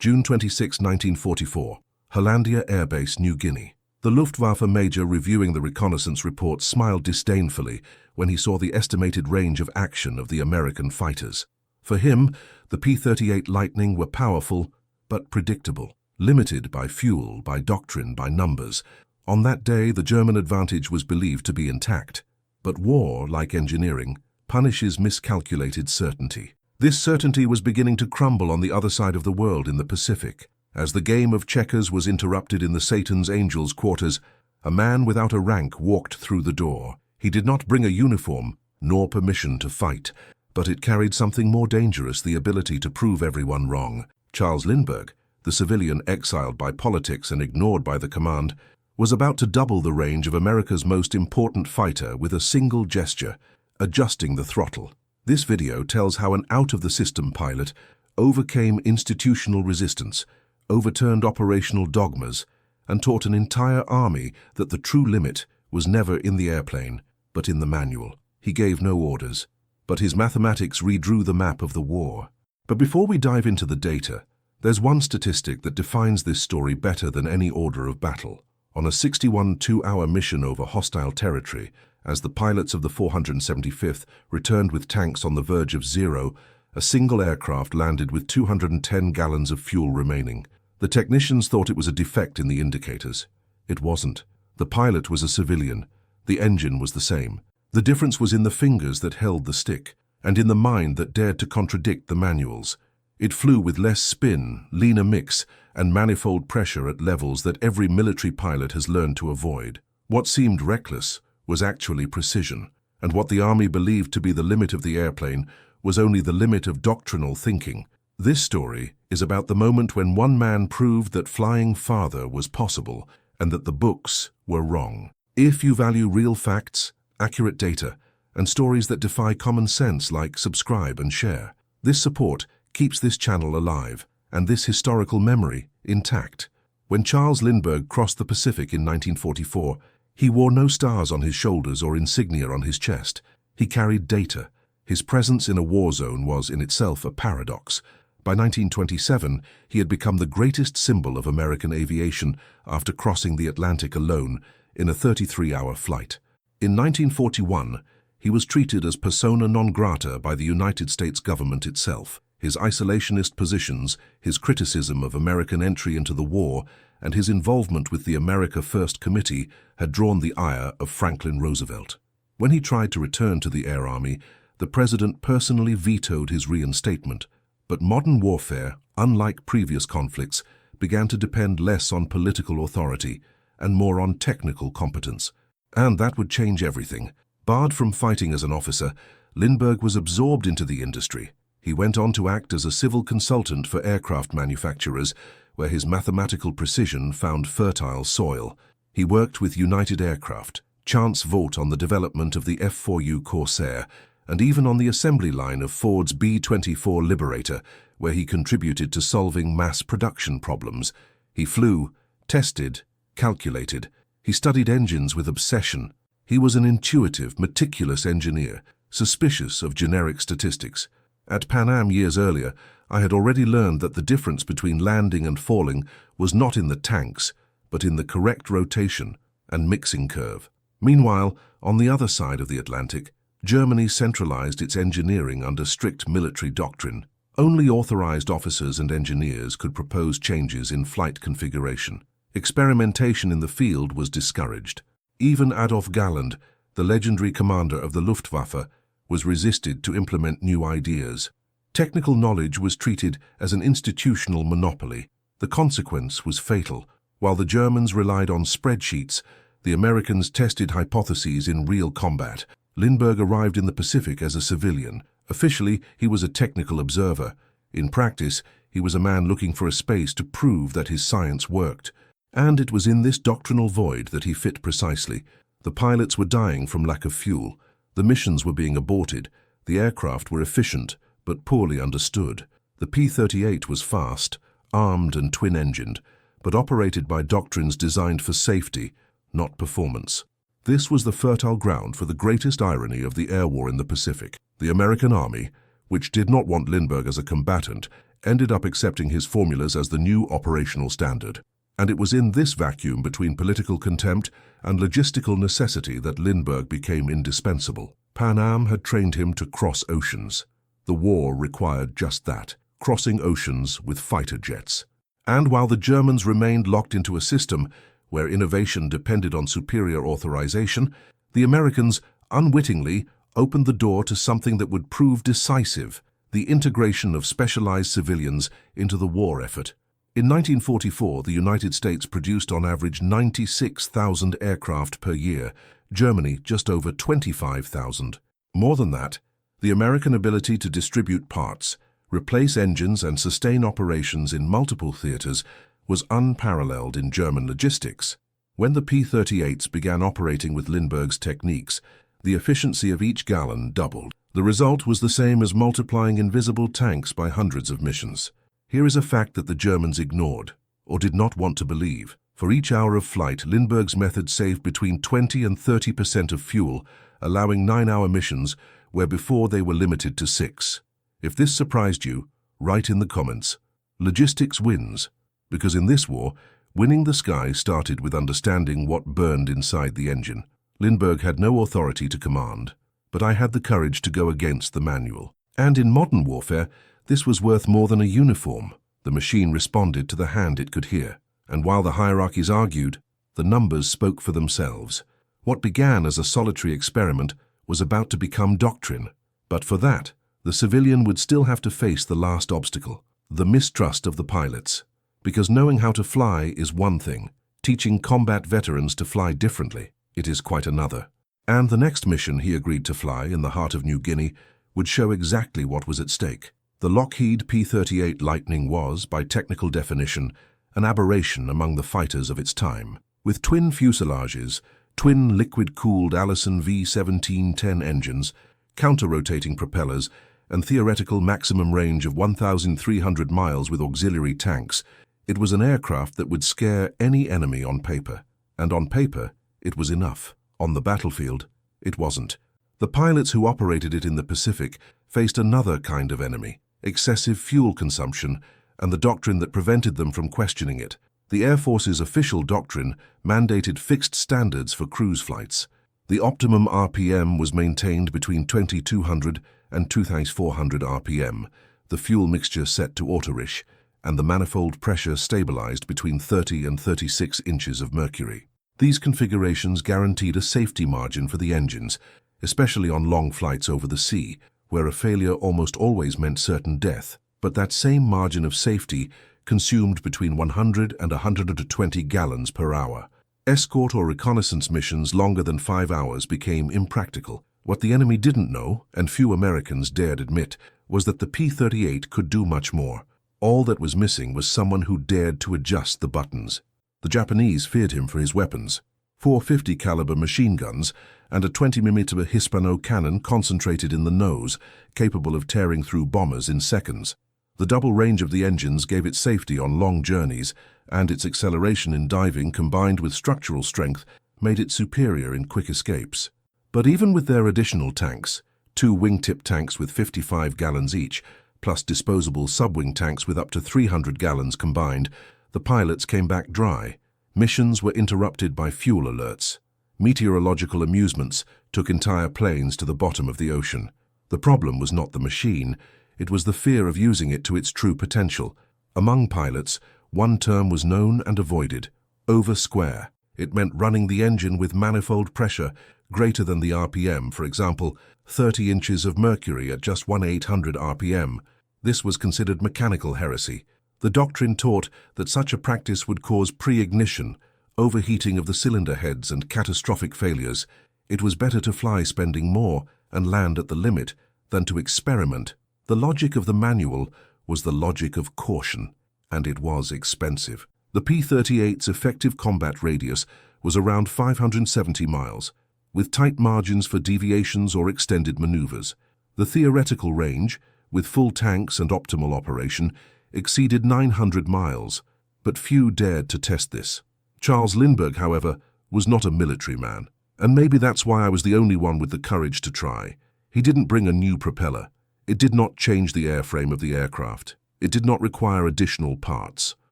June 26, 1944, Hollandia Air Base, New Guinea. The Luftwaffe major reviewing the reconnaissance report smiled disdainfully when he saw the estimated range of action of the American fighters. For him, the P-38 Lightning were powerful but predictable, limited by fuel, by doctrine, by numbers. On that day, the German advantage was believed to be intact. But war, like engineering, punishes miscalculated certainty. This certainty was beginning to crumble on the other side of the world in the Pacific. As the game of checkers was interrupted in the Satan's Angels quarters, a man without a rank walked through the door. He did not bring a uniform, nor permission to fight, but it carried something more dangerous, the ability to prove everyone wrong. Charles Lindbergh, the civilian exiled by politics and ignored by the command, was about to double the range of America's most important fighter with a single gesture, adjusting the throttle. This video tells how an out-of-the-system pilot overcame institutional resistance, overturned operational dogmas, and taught an entire army that the true limit was never in the airplane, but in the manual. He gave no orders, but his mathematics redrew the map of the war. But before we dive into the data, there's one statistic that defines this story better than any order of battle. On a 61 two-hour mission over hostile territory, as the pilots of the 475th returned with tanks on the verge of zero, a single aircraft landed with 210 gallons of fuel remaining. The technicians thought it was a defect in the indicators. It wasn't. The pilot was a civilian. The engine was the same. The difference was in the fingers that held the stick, and in the mind that dared to contradict the manuals. It flew with less spin, leaner mix, and manifold pressure at levels that every military pilot has learned to avoid. What seemed reckless was actually precision, and what the Army believed to be the limit of the airplane was only the limit of doctrinal thinking. This story is about the moment when one man proved that flying farther was possible and that the books were wrong. If you value real facts, accurate data, and stories that defy common sense, like subscribe and share. This support keeps this channel alive and this historical memory intact. When Charles Lindbergh crossed the Pacific in 1944, he wore no stars on his shoulders or insignia on his chest. He carried data. His presence in a war zone was in itself a paradox. By 1927, he had become the greatest symbol of American aviation after crossing the Atlantic alone in a 33-hour flight. In 1941, he was treated as persona non grata by the United States government itself. His isolationist positions, his criticism of American entry into the war, and his involvement with the America First Committee had drawn the ire of Franklin Roosevelt. When he tried to return to the Air Army, the president personally vetoed his reinstatement. But modern warfare, unlike previous conflicts, began to depend less on political authority and more on technical competence. And that would change everything. Barred from fighting as an officer, Lindbergh was absorbed into the industry. He went on to act as a civil consultant for aircraft manufacturers, where his mathematical precision found fertile soil. He worked with United Aircraft, Chance Vought on the development of the F-4U Corsair, and even on the assembly line of Ford's B-24 Liberator, where he contributed to solving mass production problems. He flew, tested, calculated. He studied engines with obsession. He was an intuitive, meticulous engineer, suspicious of generic statistics. At Pan Am years earlier, I had already learned that the difference between landing and falling was not in the tanks, but in the correct rotation and mixing curve. Meanwhile, on the other side of the Atlantic, Germany centralized its engineering under strict military doctrine. Only authorized officers and engineers could propose changes in flight configuration. Experimentation in the field was discouraged. Even Adolf Galland, the legendary commander of the Luftwaffe, was resisted to implement new ideas. Technical knowledge was treated as an institutional monopoly. The consequence was fatal. While the Germans relied on spreadsheets, the Americans tested hypotheses in real combat. Lindbergh arrived in the Pacific as a civilian. Officially, he was a technical observer. In practice, he was a man looking for a space to prove that his science worked. And it was in this doctrinal void that he fit precisely. The pilots were dying from lack of fuel. The missions were being aborted. The aircraft were efficient, but poorly understood. The P-38 was fast, armed and twin-engined, but operated by doctrines designed for safety, not performance. This was the fertile ground for the greatest irony of the air war in the Pacific. The American Army, which did not want Lindbergh as a combatant, ended up accepting his formulas as the new operational standard. And it was in this vacuum between political contempt and logistical necessity that Lindbergh became indispensable. Pan Am had trained him to cross oceans. The war required just that, crossing oceans with fighter jets. And while the Germans remained locked into a system where innovation depended on superior authorization, the Americans unwittingly opened the door to something that would prove decisive: the integration of specialized civilians into the war effort. In 1944, the United States produced on average 96,000 aircraft per year, Germany just over 25,000. More than that, the American ability to distribute parts, replace engines and sustain operations in multiple theaters was unparalleled in German logistics. When the P-38s began operating with Lindbergh's techniques, the efficiency of each gallon doubled. The result was the same as multiplying invisible tanks by hundreds of missions. Here is a fact that the Germans ignored, or did not want to believe. For each hour of flight, Lindbergh's method saved between 20 and 30% of fuel, allowing 9-hour missions where before they were limited to 6. If this surprised you, write in the comments. Logistics wins, because in this war, winning the sky started with understanding what burned inside the engine. Lindbergh had no authority to command, but I had the courage to go against the manual. And in modern warfare, this was worth more than a uniform. The machine responded to the hand it could hear, and while the hierarchies argued, the numbers spoke for themselves. What began as a solitary experiment was about to become doctrine. But for that, the civilian would still have to face the last obstacle: the mistrust of the pilots. Because knowing how to fly is one thing, teaching combat veterans to fly differently, it is quite another. And the next mission he agreed to fly in the heart of New Guinea would show exactly what was at stake. The Lockheed P-38 Lightning was, by technical definition, an aberration among the fighters of its time. With twin fuselages, twin liquid-cooled Allison V-1710 engines, counter-rotating propellers, and theoretical maximum range of 1,300 miles with auxiliary tanks, it was an aircraft that would scare any enemy on paper. And on paper, it was enough. On the battlefield, it wasn't. The pilots who operated it in the Pacific faced another kind of enemy: excessive fuel consumption, and the doctrine that prevented them from questioning it. The Air Force's official doctrine mandated fixed standards for cruise flights. The optimum RPM was maintained between 2,200 and 2,400 RPM, the fuel mixture set to autorish, and the manifold pressure stabilized between 30 and 36 inches of mercury. These configurations guaranteed a safety margin for the engines, especially on long flights over the sea, where a failure almost always meant certain death. But that same margin of safety consumed between 100 and 120 gallons per hour. Escort or reconnaissance missions longer than 5 hours became impractical. What the enemy didn't know, and few Americans dared admit, was that the P-38 could do much more. All that was missing was someone who dared to adjust the buttons. The Japanese feared him for his weapons: 450 caliber machine guns and a 20mm Hispano cannon concentrated in the nose, capable of tearing through bombers in seconds. The double range of the engines gave it safety on long journeys, and its acceleration in diving combined with structural strength made it superior in quick escapes. But even with their additional tanks, 2 wingtip tanks with 55 gallons each, plus disposable subwing tanks with up to 300 gallons combined, the pilots came back dry. Missions were interrupted by fuel alerts. Meteorological amusements took entire planes to the bottom of the ocean. The problem was not the machine, it was the fear of using it to its true potential. Among pilots, one term was known and avoided: over-square. It meant running the engine with manifold pressure greater than the RPM, for example, 30 inches of mercury at just 1/800 RPM. This was considered mechanical heresy. The doctrine taught that such a practice would cause pre-ignition, overheating of the cylinder heads, and catastrophic failures. It was better to fly spending more and land at the limit than to experiment. The logic of the manual was the logic of caution, and it was expensive. The P-38's effective combat radius was around 570 miles, with tight margins for deviations or extended maneuvers. The theoretical range, with full tanks and optimal operation, exceeded 900 miles, but few dared to test this. Charles Lindbergh, however, was not a military man, and maybe that's why I was the only one with the courage to try. He didn't bring a new propeller. It did not change the airframe of the aircraft. It did not require additional parts.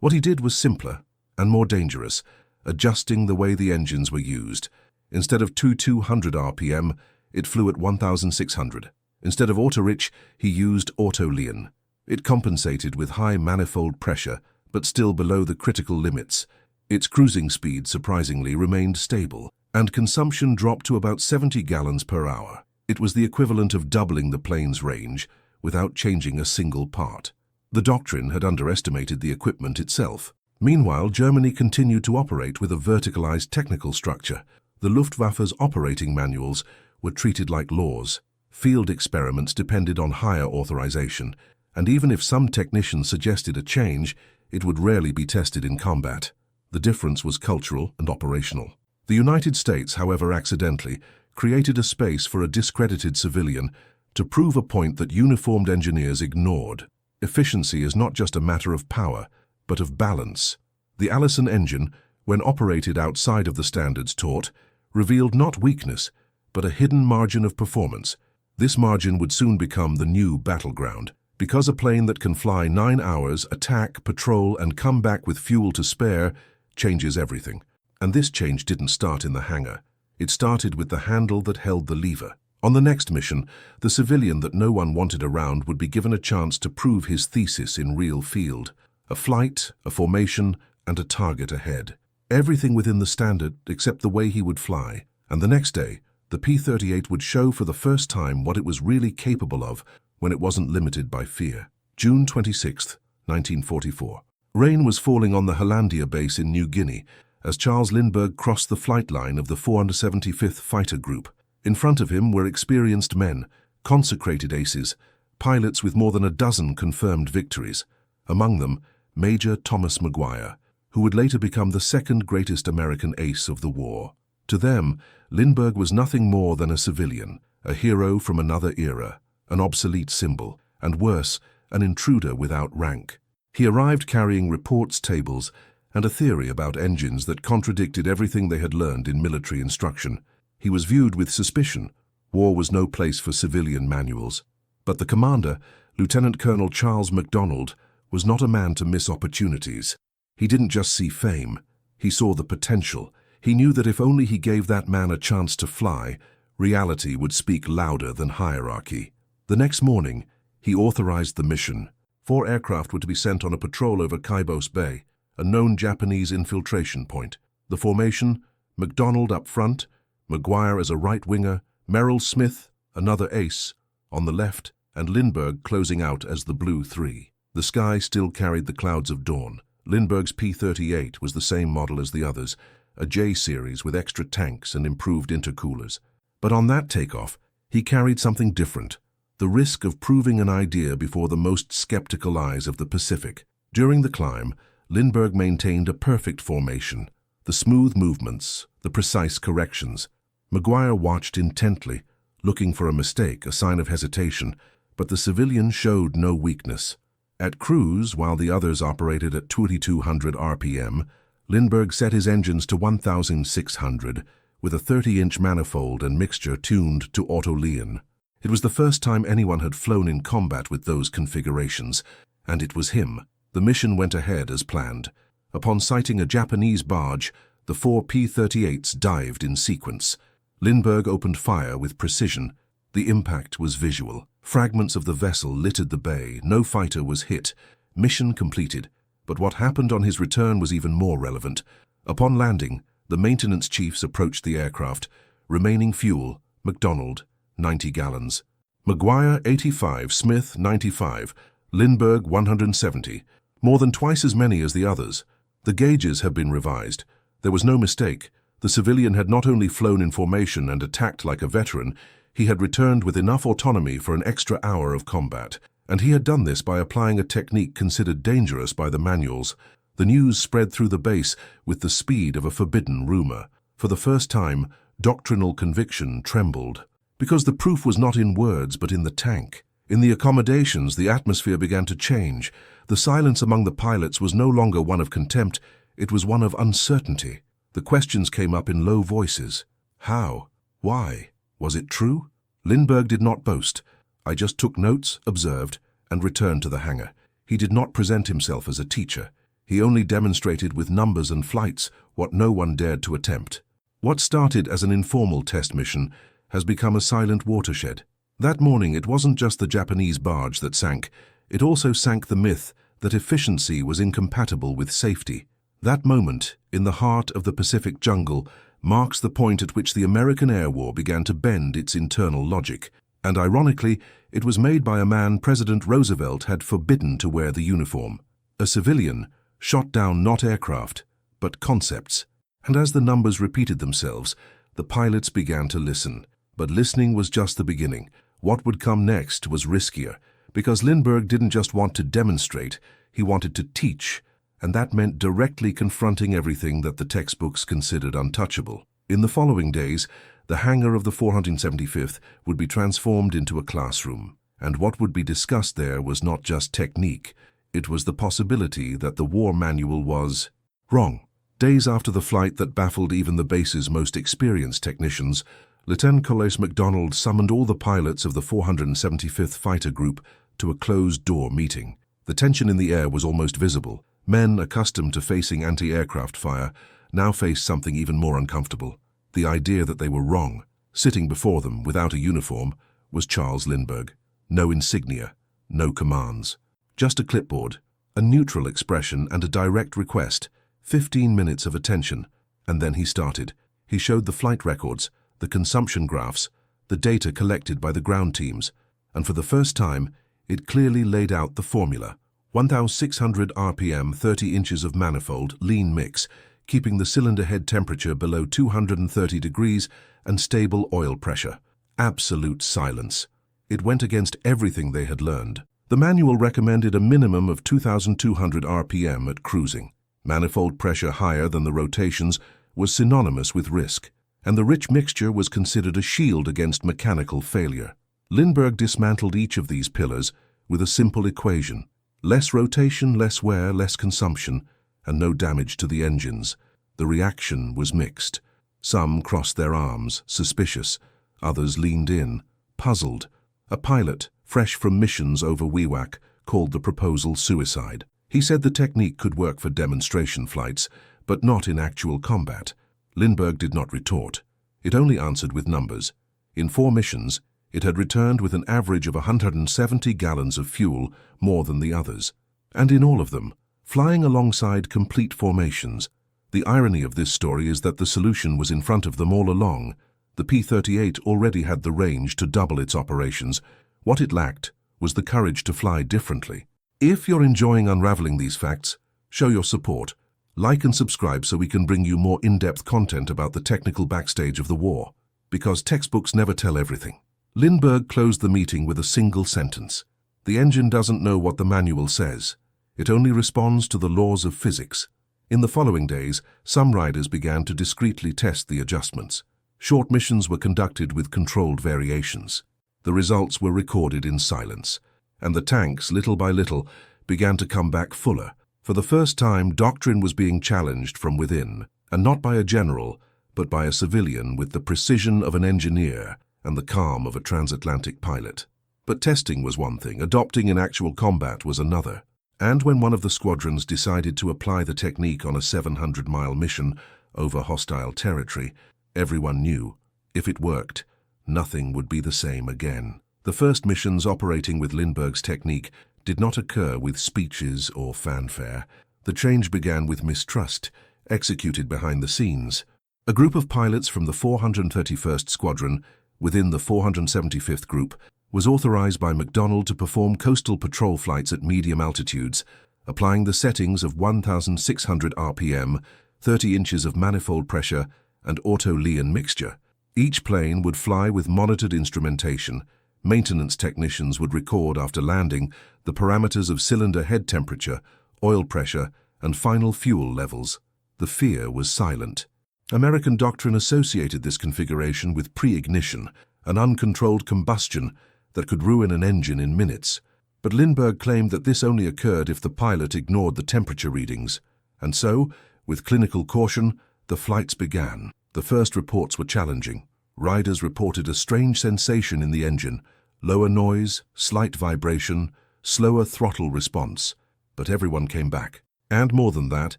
What he did was simpler and more dangerous, adjusting the way the engines were used. Instead of 200 RPM, it flew at 1,600. Instead of auto-rich, he used auto-lean. It compensated with high manifold pressure, but still below the critical limits. Its cruising speed, surprisingly, remained stable, and consumption dropped to about 70 gallons per hour. It was the equivalent of doubling the plane's range without changing a single part. The doctrine had underestimated the equipment itself. Meanwhile, Germany continued to operate with a verticalized technical structure. The Luftwaffe's operating manuals were treated like laws. Field experiments depended on higher authorization, and even if some technicians suggested a change, it would rarely be tested in combat. The difference was cultural and operational. The United States, however accidentally, created a space for a discredited civilian to prove a point that uniformed engineers ignored. Efficiency is not just a matter of power, but of balance. The Allison engine, when operated outside of the standards taught, revealed not weakness, but a hidden margin of performance. This margin would soon become the new battleground, because a plane that can fly 9 hours, attack, patrol, and come back with fuel to spare changes everything. And this change didn't start in the hangar. It started with the handle that held the lever. On the next mission, the civilian that no one wanted around would be given a chance to prove his thesis in real field. A flight, a formation, and a target ahead. Everything within the standard except the way he would fly. And the next day, the P-38 would show for the first time what it was really capable of when it wasn't limited by fear. June 26, 1944. Rain was falling on the Hollandia base in New Guinea as Charles Lindbergh crossed the flight line of the 475th Fighter Group. In front of him were experienced men, consecrated aces, pilots with more than a dozen confirmed victories. Among them, Major Thomas Maguire, who would later become the second greatest American ace of the war. To them, Lindbergh was nothing more than a civilian, a hero from another era, an obsolete symbol, and worse, an intruder without rank. He arrived carrying reports tables and a theory about engines that contradicted everything they had learned in military instruction. He was viewed with suspicion. War was no place for civilian manuals. But the commander, Lieutenant Colonel Charles MacDonald, was not a man to miss opportunities. He didn't just see fame, he saw the potential. He knew that if only he gave that man a chance to fly, reality would speak louder than hierarchy. The next morning, he authorized the mission. 4 aircraft were to be sent on a patrol over Kaibos Bay, a known Japanese infiltration point. The formation, MacDonald up front, Maguire as a right winger, Merrill Smith, another ace, on the left, and Lindbergh closing out as the Blue 3. The sky still carried the clouds of dawn. Lindbergh's P-38 was the same model as the others, a J-series with extra tanks and improved intercoolers. But on that takeoff, he carried something different, the risk of proving an idea before the most skeptical eyes of the Pacific. During the climb, Lindbergh maintained a perfect formation, the smooth movements, the precise corrections. Maguire watched intently, looking for a mistake, a sign of hesitation, but the civilian showed no weakness. At cruise, while the others operated at 2,200 RPM, Lindbergh set his engines to 1,600, with a 30-inch manifold and mixture tuned to auto-lean. It was the first time anyone had flown in combat with those configurations, and it was him. The mission went ahead as planned. Upon sighting a Japanese barge, the 4 P-38s dived in sequence. Lindbergh opened fire with precision. The impact was visual. Fragments of the vessel littered the bay. No fighter was hit. Mission completed. But what happened on his return was even more relevant. Upon landing, the maintenance chiefs approached the aircraft. Remaining fuel, MacDonald, 90 gallons. Maguire, 85, Smith, 95, Lindbergh, 170. More than twice as many as the others. The gauges had been revised. There was no mistake. The civilian had not only flown in formation and attacked like a veteran, he had returned with enough autonomy for an extra hour of combat. And he had done this by applying a technique considered dangerous by the manuals. The news spread through the base with the speed of a forbidden rumor. For the first time, doctrinal conviction trembled. Because the proof was not in words but in the tank. In the accommodations, the atmosphere began to change. The silence among the pilots was no longer one of contempt, it was one of uncertainty. The questions came up in low voices. How? Why? Was it true? Lindbergh did not boast. I just took notes, observed, and returned to the hangar. He did not present himself as a teacher. He only demonstrated with numbers and flights what no one dared to attempt. What started as an informal test mission has become a silent watershed. That morning, it wasn't just the Japanese barge that sank. It also sank the myth that efficiency was incompatible with safety. That moment, in the heart of the Pacific jungle, marks the point at which the American air war began to bend its internal logic. And ironically, it was made by a man President Roosevelt had forbidden to wear the uniform. A civilian shot down not aircraft, but concepts. And as the numbers repeated themselves, the pilots began to listen. But listening was just the beginning. What would come next was riskier, because Lindbergh didn't just want to demonstrate, he wanted to teach, and that meant directly confronting everything that the textbooks considered untouchable. In the following days, the hangar of the 475th would be transformed into a classroom, and what would be discussed there was not just technique, it was the possibility that the war manual was wrong. Days after the flight that baffled even the base's most experienced technicians, Lieutenant Colonel MacDonald summoned all the pilots of the 475th Fighter Group to a closed-door meeting. The tension in the air was almost visible. Men accustomed to facing anti-aircraft fire now faced something even more uncomfortable. The idea that they were wrong. Sitting before them without a uniform was Charles Lindbergh. No insignia, no commands. Just a clipboard, a neutral expression and a direct request. 15 minutes of attention, and then he started. He showed the flight records, the consumption graphs, the data collected by the ground teams, and for the first time, it clearly laid out the formula. 1,600 RPM, 30 inches of manifold, lean mix, keeping the cylinder head temperature below 230 degrees and stable oil pressure. Absolute silence. It went against everything they had learned. The manual recommended a minimum of 2,200 RPM at cruising. Manifold pressure higher than the rotations was synonymous with risk, and the rich mixture was considered a shield against mechanical failure. Lindbergh dismantled each of these pillars with a simple equation. Less rotation, less wear, less consumption, and no damage to the engines. The reaction was mixed. Some crossed their arms, suspicious. Others leaned in, puzzled. A pilot, fresh from missions over Wewak, called the proposal suicide. He said the technique could work for demonstration flights, but not in actual combat. Lindbergh did not retort. It only answered with numbers. In 4 missions, it had returned with an average of 170 gallons of fuel, more than the others. And in all of them, flying alongside complete formations. The irony of this story is that the solution was in front of them all along. The P-38 already had the range to double its operations. What it lacked was the courage to fly differently. If you're enjoying unraveling these facts, show your support. Like and subscribe so we can bring you more in-depth content about the technical backstage of the war. Because textbooks never tell everything. Lindbergh closed the meeting with a single sentence. The engine doesn't know what the manual says. It only responds to the laws of physics. In the following days, some riders began to discreetly test the adjustments. Short missions were conducted with controlled variations. The results were recorded in silence, and the tanks, little by little, began to come back fuller. For the first time, doctrine was being challenged from within, and not by a general, but by a civilian with the precision of an engineer and the calm of a transatlantic pilot. But testing was one thing, adopting in actual combat was another. And when one of the squadrons decided to apply the technique on a 700-mile mission over hostile territory, everyone knew, if it worked, nothing would be the same again. The first missions operating with Lindbergh's technique did not occur with speeches or fanfare. The change began with mistrust, executed behind the scenes. A group of pilots from the 431st Squadron, within the 475th Group, was authorized by MacDonald to perform coastal patrol flights at medium altitudes, applying the settings of 1,600 RPM, 30 inches of manifold pressure, and auto-Leon mixture. Each plane would fly with monitored instrumentation. Maintenance technicians would record after landing the parameters of cylinder head temperature, oil pressure, and final fuel levels. The fear was silent. American doctrine associated this configuration with pre-ignition, an uncontrolled combustion that could ruin an engine in minutes. But Lindbergh claimed that this only occurred if the pilot ignored the temperature readings. And so, with clinical caution, the flights began. The first reports were challenging. Riders reported a strange sensation in the engine, lower noise, slight vibration, slower throttle response, but everyone came back. And more than that,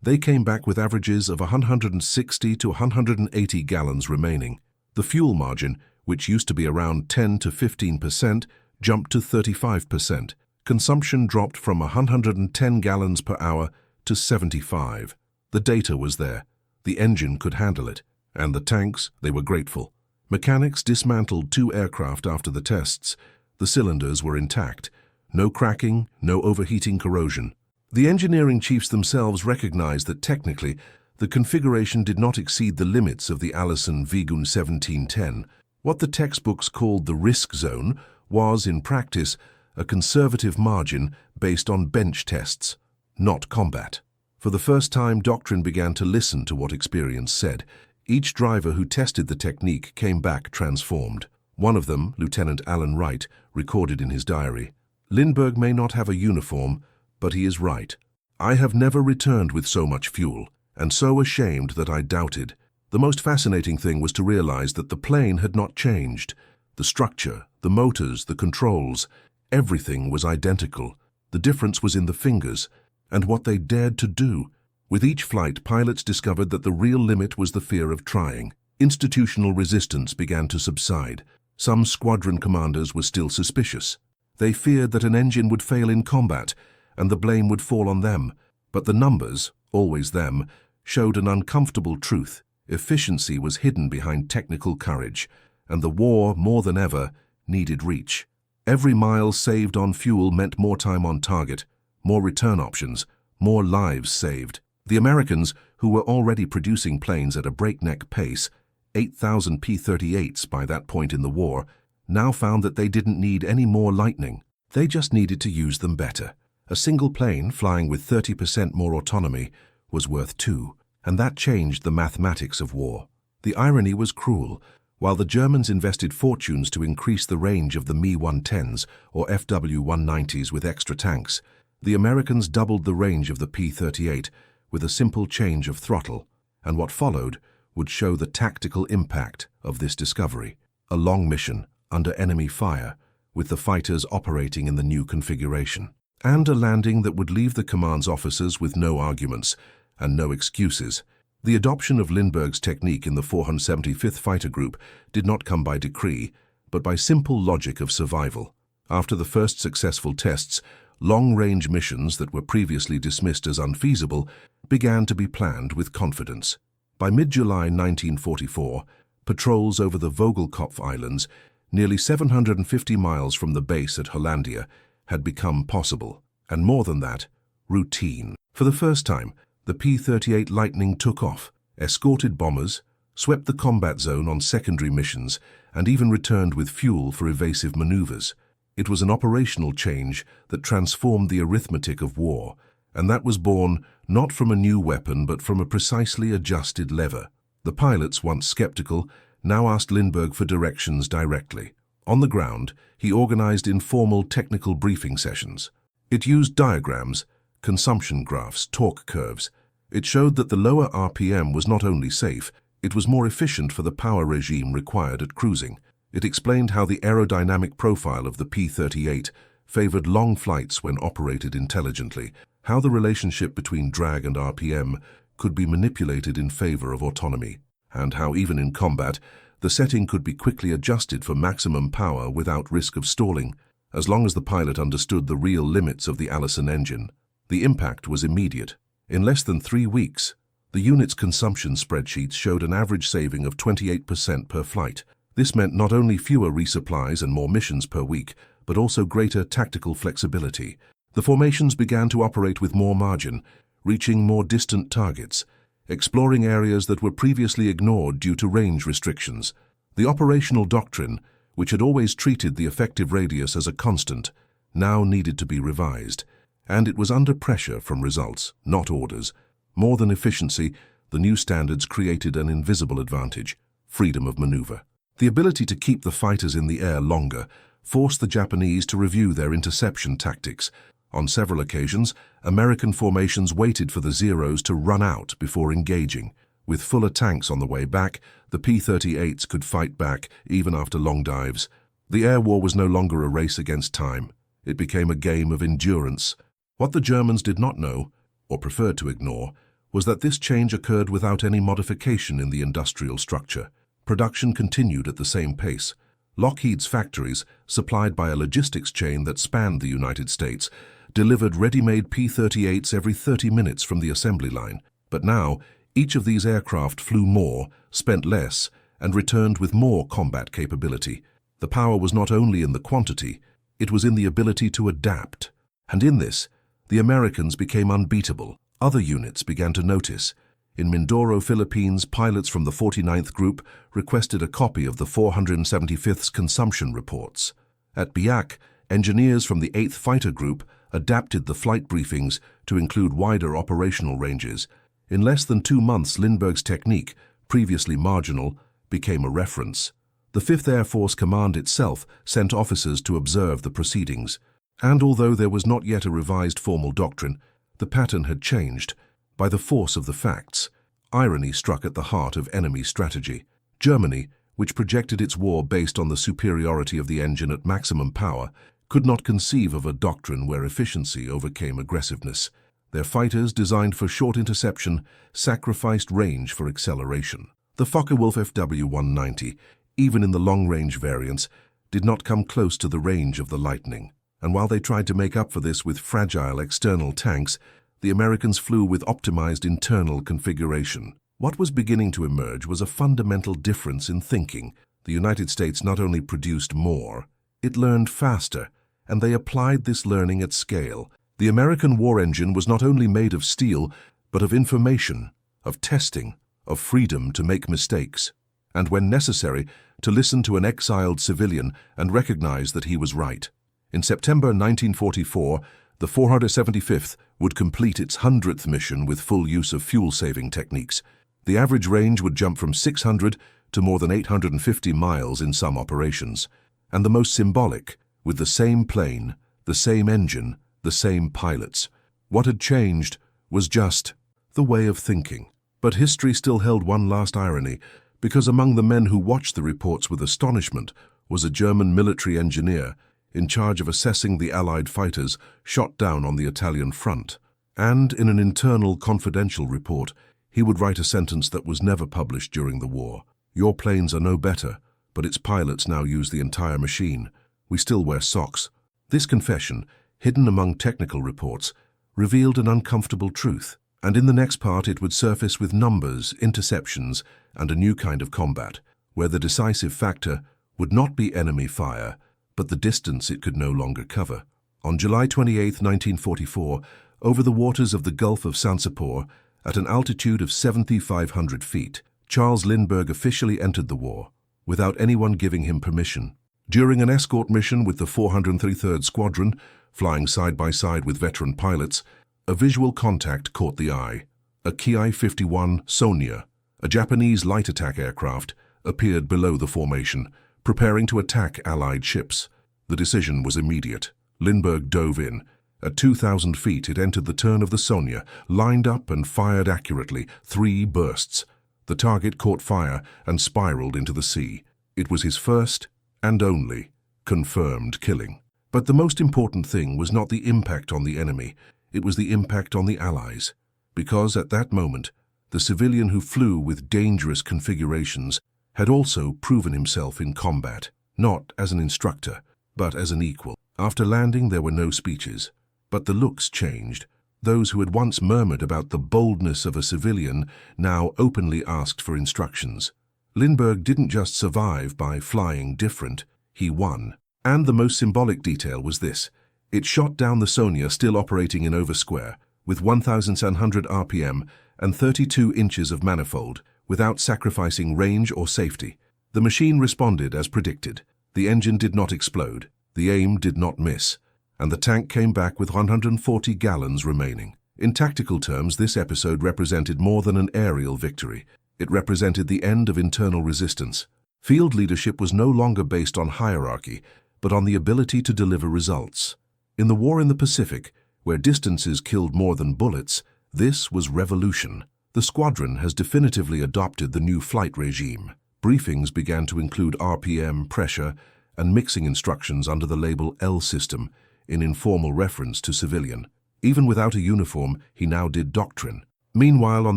they came back with averages of 160 to 180 gallons remaining. The fuel margin, which used to be around 10 to 15%, jumped to 35%. Consumption dropped from 110 gallons per hour to 75. The data was there. The engine could handle it. And the tanks, they were grateful. Mechanics dismantled 2 aircraft after the tests. The cylinders were intact. No cracking, no overheating corrosion. The engineering chiefs themselves recognized that technically, the configuration did not exceed the limits of the Allison Vigun 1710. What the textbooks called the risk zone was, in practice, a conservative margin based on bench tests, not combat. For the first time, doctrine began to listen to what experience said. Each driver who tested the technique came back transformed. One of them, Lieutenant Alan Wright, recorded in his diary, "Lindbergh may not have a uniform, but he is right. I have never returned with so much fuel, and so ashamed that I doubted." The most fascinating thing was to realize that the plane had not changed. The structure, the motors, the controls, everything was identical. The difference was in the fingers and what they dared to do. With each flight, pilots discovered that the real limit was the fear of trying. Institutional resistance began to subside. Some squadron commanders were still suspicious. They feared that an engine would fail in combat and the blame would fall on them. But the numbers, always them, showed an uncomfortable truth. Efficiency was hidden behind technical courage, and the war, more than ever, needed reach. Every mile saved on fuel meant more time on target, more return options, more lives saved. The Americans, who were already producing planes at a breakneck pace, 8,000 P-38s by that point in the war, now found that they didn't need any more Lightning. They just needed to use them better. A single plane flying with 30% more autonomy was worth 2, and that changed the mathematics of war. The irony was cruel. While the Germans invested fortunes to increase the range of the Me-110s or FW-190s with extra tanks, the Americans doubled the range of the P-38 with a simple change of throttle, and what followed would show the tactical impact of this discovery. A long mission, under enemy fire, with the fighters operating in the new configuration. And a landing that would leave the command's officers with no arguments and no excuses. The adoption of Lindbergh's technique in the 475th Fighter Group did not come by decree, but by simple logic of survival. After the first successful tests, long-range missions that were previously dismissed as unfeasible began to be planned with confidence. By mid-July 1944, patrols over the Vogelkopf Islands, nearly 750 miles from the base at Hollandia, had become possible, and more than that, routine. For the first time, the P-38 Lightning took off, escorted bombers, swept the combat zone on secondary missions, and even returned with fuel for evasive maneuvers. It was an operational change that transformed the arithmetic of war, and that was born not from a new weapon but from a precisely adjusted lever. The pilots, once skeptical, now asked Lindbergh for directions directly. On the ground, he organized informal technical briefing sessions. It used diagrams, consumption graphs, torque curves. It showed that the lower RPM was not only safe, it was more efficient for the power regime required at cruising. It explained how the aerodynamic profile of the P-38 favored long flights when operated intelligently, how the relationship between drag and RPM could be manipulated in favor of autonomy, and how even in combat, the setting could be quickly adjusted for maximum power without risk of stalling, as long as the pilot understood the real limits of the Allison engine. The impact was immediate. In less than 3 weeks, the unit's consumption spreadsheets showed an average saving of 28% per flight. This meant not only fewer resupplies and more missions per week, but also greater tactical flexibility. The formations began to operate with more margin, reaching more distant targets, exploring areas that were previously ignored due to range restrictions. The operational doctrine, which had always treated the effective radius as a constant, now needed to be revised, and it was under pressure from results, not orders. More than efficiency, the new standards created an invisible advantage: freedom of maneuver. The ability to keep the fighters in the air longer forced the Japanese to review their interception tactics. On several occasions, American formations waited for the Zeros to run out before engaging. With fuller tanks on the way back, the P-38s could fight back even after long dives. The air war was no longer a race against time. It became a game of endurance. What the Germans did not know, or preferred to ignore, was that this change occurred without any modification in the industrial structure. Production continued at the same pace. Lockheed's factories, supplied by a logistics chain that spanned the United States, delivered ready-made P-38s every 30 minutes from the assembly line. But now, each of these aircraft flew more, spent less, and returned with more combat capability. The power was not only in the quantity, it was in the ability to adapt. And in this, the Americans became unbeatable. Other units began to notice. In Mindoro, Philippines, pilots from the 49th Group requested a copy of the 475th's consumption reports. At Biak, engineers from the 8th Fighter Group adapted the flight briefings to include wider operational ranges. In less than 2 months, Lindbergh's technique, previously marginal, became a reference. The 5th Air Force Command itself sent officers to observe the proceedings. And although there was not yet a revised formal doctrine, the pattern had changed. By the force of the facts, irony struck at the heart of enemy strategy. Germany, which projected its war based on the superiority of the engine at maximum power, could not conceive of a doctrine where efficiency overcame aggressiveness. Their fighters, designed for short interception, sacrificed range for acceleration. The Focke-Wulf FW-190, even in the long-range variants, did not come close to the range of the Lightning. And while they tried to make up for this with fragile external tanks, the Americans flew with optimized internal configuration. What was beginning to emerge was a fundamental difference in thinking. The United States not only produced more, it learned faster, and they applied this learning at scale. The American war engine was not only made of steel, but of information, of testing, of freedom to make mistakes, and when necessary, to listen to an exiled civilian and recognize that he was right. In September 1944, the 475th would complete its 100th mission with full use of fuel-saving techniques. The average range would jump from 600 to more than 850 miles in some operations. And the most symbolic, with the same plane, the same engine, the same pilots. What had changed was just the way of thinking. But history still held one last irony, because among the men who watched the reports with astonishment was a German military engineer in charge of assessing the Allied fighters shot down on the Italian front. And in an internal confidential report, he would write a sentence that was never published during the war. "Your planes are no better, but its pilots now use the entire machine. We still wear socks." This confession, hidden among technical reports, revealed an uncomfortable truth. And in the next part it would surface with numbers, interceptions, and a new kind of combat, where the decisive factor would not be enemy fire, but the distance it could no longer cover. On July 28, 1944, over the waters of the Gulf of Sansepor, at an altitude of 7,500 feet, Charles Lindbergh officially entered the war, without anyone giving him permission. During an escort mission with the 403rd Squadron, flying side by side with veteran pilots, a visual contact caught the eye. A Ki-51 Sonia, a Japanese light attack aircraft, appeared below the formation, preparing to attack Allied ships. The decision was immediate. Lindbergh dove in. At 2,000 feet, it entered the turn of the Sonia, lined up and fired accurately, 3 bursts. The target caught fire and spiraled into the sea. It was his first and only confirmed killing. But the most important thing was not the impact on the enemy, it was the impact on the Allies. Because at that moment, the civilian who flew with dangerous configurations had also proven himself in combat, not as an instructor, but as an equal. After landing, there were no speeches, but the looks changed. Those who had once murmured about the boldness of a civilian now openly asked for instructions. Lindbergh didn't just survive by flying different, he won. And the most symbolic detail was this. It shot down the Sonia still operating in oversquare, with 1,700 RPM and 32 inches of manifold, without sacrificing range or safety. The machine responded as predicted. The engine did not explode, the aim did not miss, and the tank came back with 140 gallons remaining. In tactical terms, this episode represented more than an aerial victory. It represented the end of internal resistance. Field leadership was no longer based on hierarchy, but on the ability to deliver results. In the war in the Pacific, where distances killed more than bullets, this was revolution. The squadron has definitively adopted the new flight regime. Briefings began to include RPM, pressure, and mixing instructions under the label L system, in informal reference to civilian. Even without a uniform, he now did doctrine. Meanwhile, on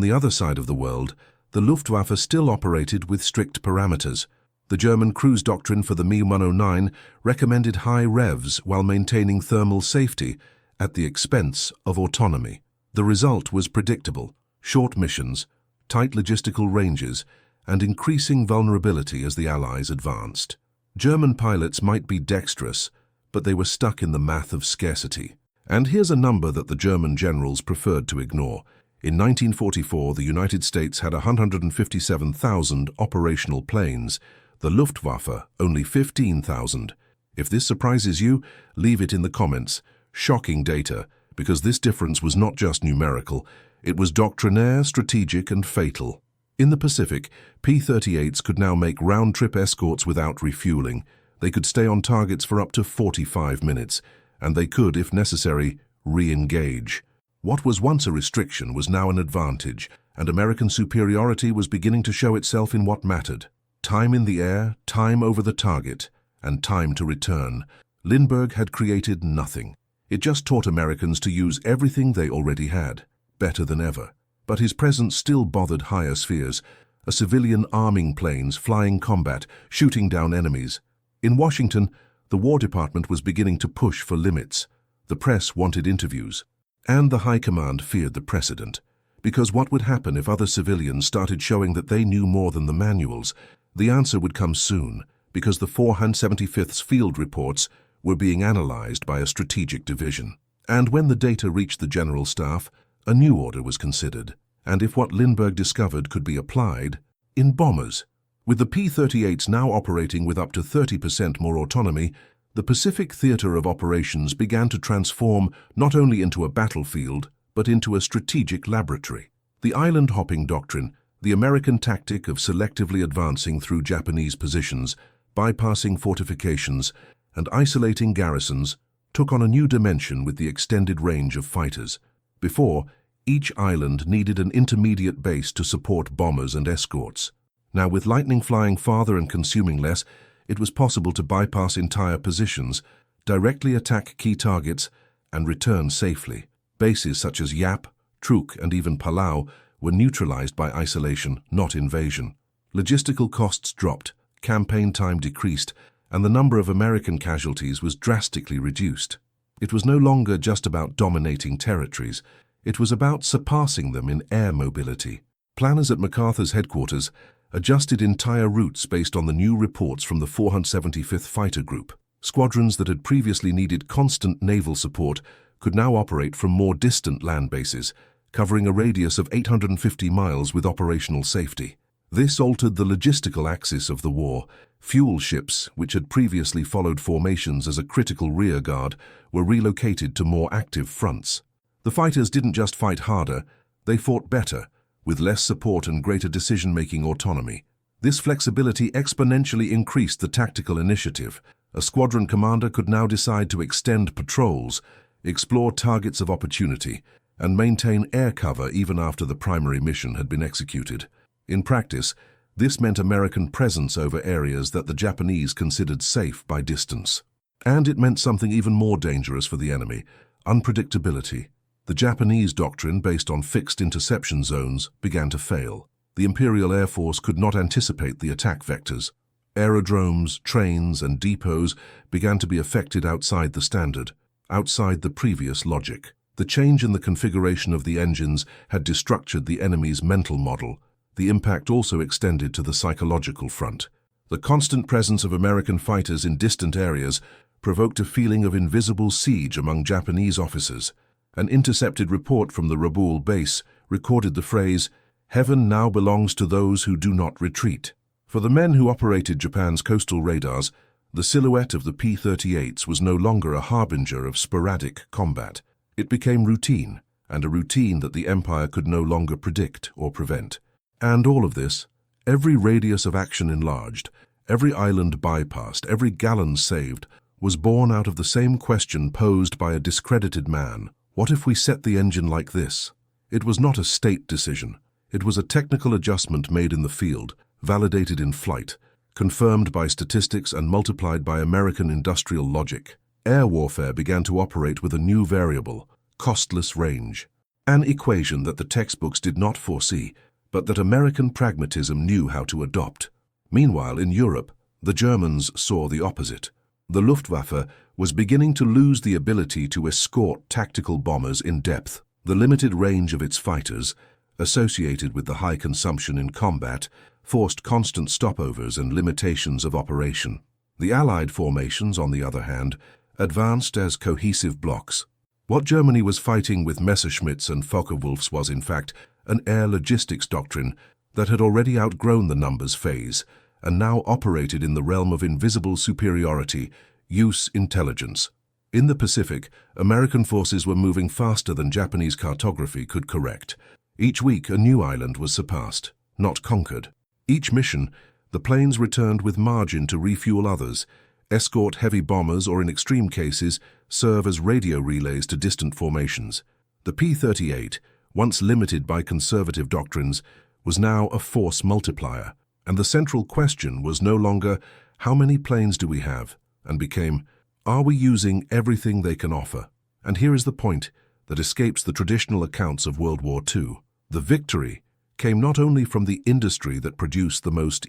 the other side of the world, the Luftwaffe still operated with strict parameters. The German cruise doctrine for the Mi-109 recommended high revs while maintaining thermal safety at the expense of autonomy. The result was predictable: short missions, tight logistical ranges, and increasing vulnerability as the Allies advanced. German pilots might be dexterous, but they were stuck in the math of scarcity. And here's a number that the German generals preferred to ignore. In 1944, the United States had 157,000 operational planes, the Luftwaffe only 15,000. If this surprises you, leave it in the comments. Shocking data, because this difference was not just numerical, it was doctrinaire, strategic, and fatal. In the Pacific, P-38s could now make round-trip escorts without refueling. They could stay on targets for up to 45 minutes, and they could, if necessary, re-engage. What was once a restriction was now an advantage, and American superiority was beginning to show itself in what mattered: time in the air, time over the target, and time to return. Lindbergh had created nothing. It just taught Americans to use everything they already had, better than ever. But his presence still bothered higher spheres: a civilian arming planes, flying combat, shooting down enemies. In Washington, the War Department was beginning to push for limits. The press wanted interviews. And the High Command feared the precedent. Because what would happen if other civilians started showing that they knew more than the manuals? The answer would come soon, because the 475th's field reports were being analyzed by a strategic division. And when the data reached the General Staff, a new order was considered. And if what Lindbergh discovered could be applied, in bombers. With the P-38s now operating with up to 30% more autonomy, the Pacific theater of operations began to transform not only into a battlefield, but into a strategic laboratory. The island-hopping doctrine, the American tactic of selectively advancing through Japanese positions, bypassing fortifications, and isolating garrisons, took on a new dimension with the extended range of fighters. Before, each island needed an intermediate base to support bombers and escorts. Now, with Lightning flying farther and consuming less, it was possible to bypass entire positions, directly attack key targets, and return safely. Bases such as Yap, Truk, and even Palau were neutralized by isolation, not invasion. Logistical costs dropped, campaign time decreased, and the number of American casualties was drastically reduced. It was no longer just about dominating territories. It was about surpassing them in air mobility. Planners at MacArthur's headquarters adjusted entire routes based on the new reports from the 475th Fighter Group. Squadrons that had previously needed constant naval support could now operate from more distant land bases, covering a radius of 850 miles with operational safety. This altered the logistical axis of the war. Fuel ships, which had previously followed formations as a critical rear guard, were relocated to more active fronts. The fighters didn't just fight harder, they fought better, with less support and greater decision-making autonomy. This flexibility exponentially increased the tactical initiative. A squadron commander could now decide to extend patrols, explore targets of opportunity, and maintain air cover even after the primary mission had been executed. In practice, this meant American presence over areas that the Japanese considered safe by distance. And it meant something even more dangerous for the enemy: unpredictability. The Japanese doctrine, based on fixed interception zones, began to fail. The Imperial Air Force could not anticipate the attack vectors. Aerodromes, trains, and depots began to be affected outside the standard, outside the previous logic. The change in the configuration of the engines had destructured the enemy's mental model. The impact also extended to the psychological front. The constant presence of American fighters in distant areas provoked a feeling of invisible siege among Japanese officers. An intercepted report from the Rabaul base recorded the phrase, "Heaven now belongs to those who do not retreat." For the men who operated Japan's coastal radars, the silhouette of the P-38s was no longer a harbinger of sporadic combat. It became routine, and a routine that the Empire could no longer predict or prevent. And all of this, every radius of action enlarged, every island bypassed, every gallon saved, was born out of the same question posed by a discredited man: what if we set the engine like this? It was not a state decision. It was a technical adjustment made in the field, validated in flight, confirmed by statistics and multiplied by American industrial logic. air warfare began to operate with a new variable, costless range. An equation that the textbooks did not foresee, but that American pragmatism knew how to adopt. Meanwhile, in Europe, the Germans saw the opposite. The Luftwaffe was beginning to lose the ability to escort tactical bombers in depth. The limited range of its fighters, associated with the high consumption in combat, forced constant stopovers and limitations of operation. The Allied formations, on the other hand, advanced as cohesive blocks. What Germany was fighting with Messerschmitts and Focke-Wulfs was, in fact, an air logistics doctrine that had already outgrown the numbers phase and now operated in the realm of invisible superiority, use intelligence. In the Pacific, American forces were moving faster than Japanese cartography could correct. Each week, a new island was surpassed, not conquered. Each mission, the planes returned with margin to refuel others, escort heavy bombers, or in extreme cases, serve as radio relays to distant formations. The P-38, once limited by conservative doctrines, was now a force multiplier, and the central question was no longer, how many planes do we have, and became, are we using everything they can offer? And here is the point that escapes the traditional accounts of World War II. The victory came not only from the industry that produced the most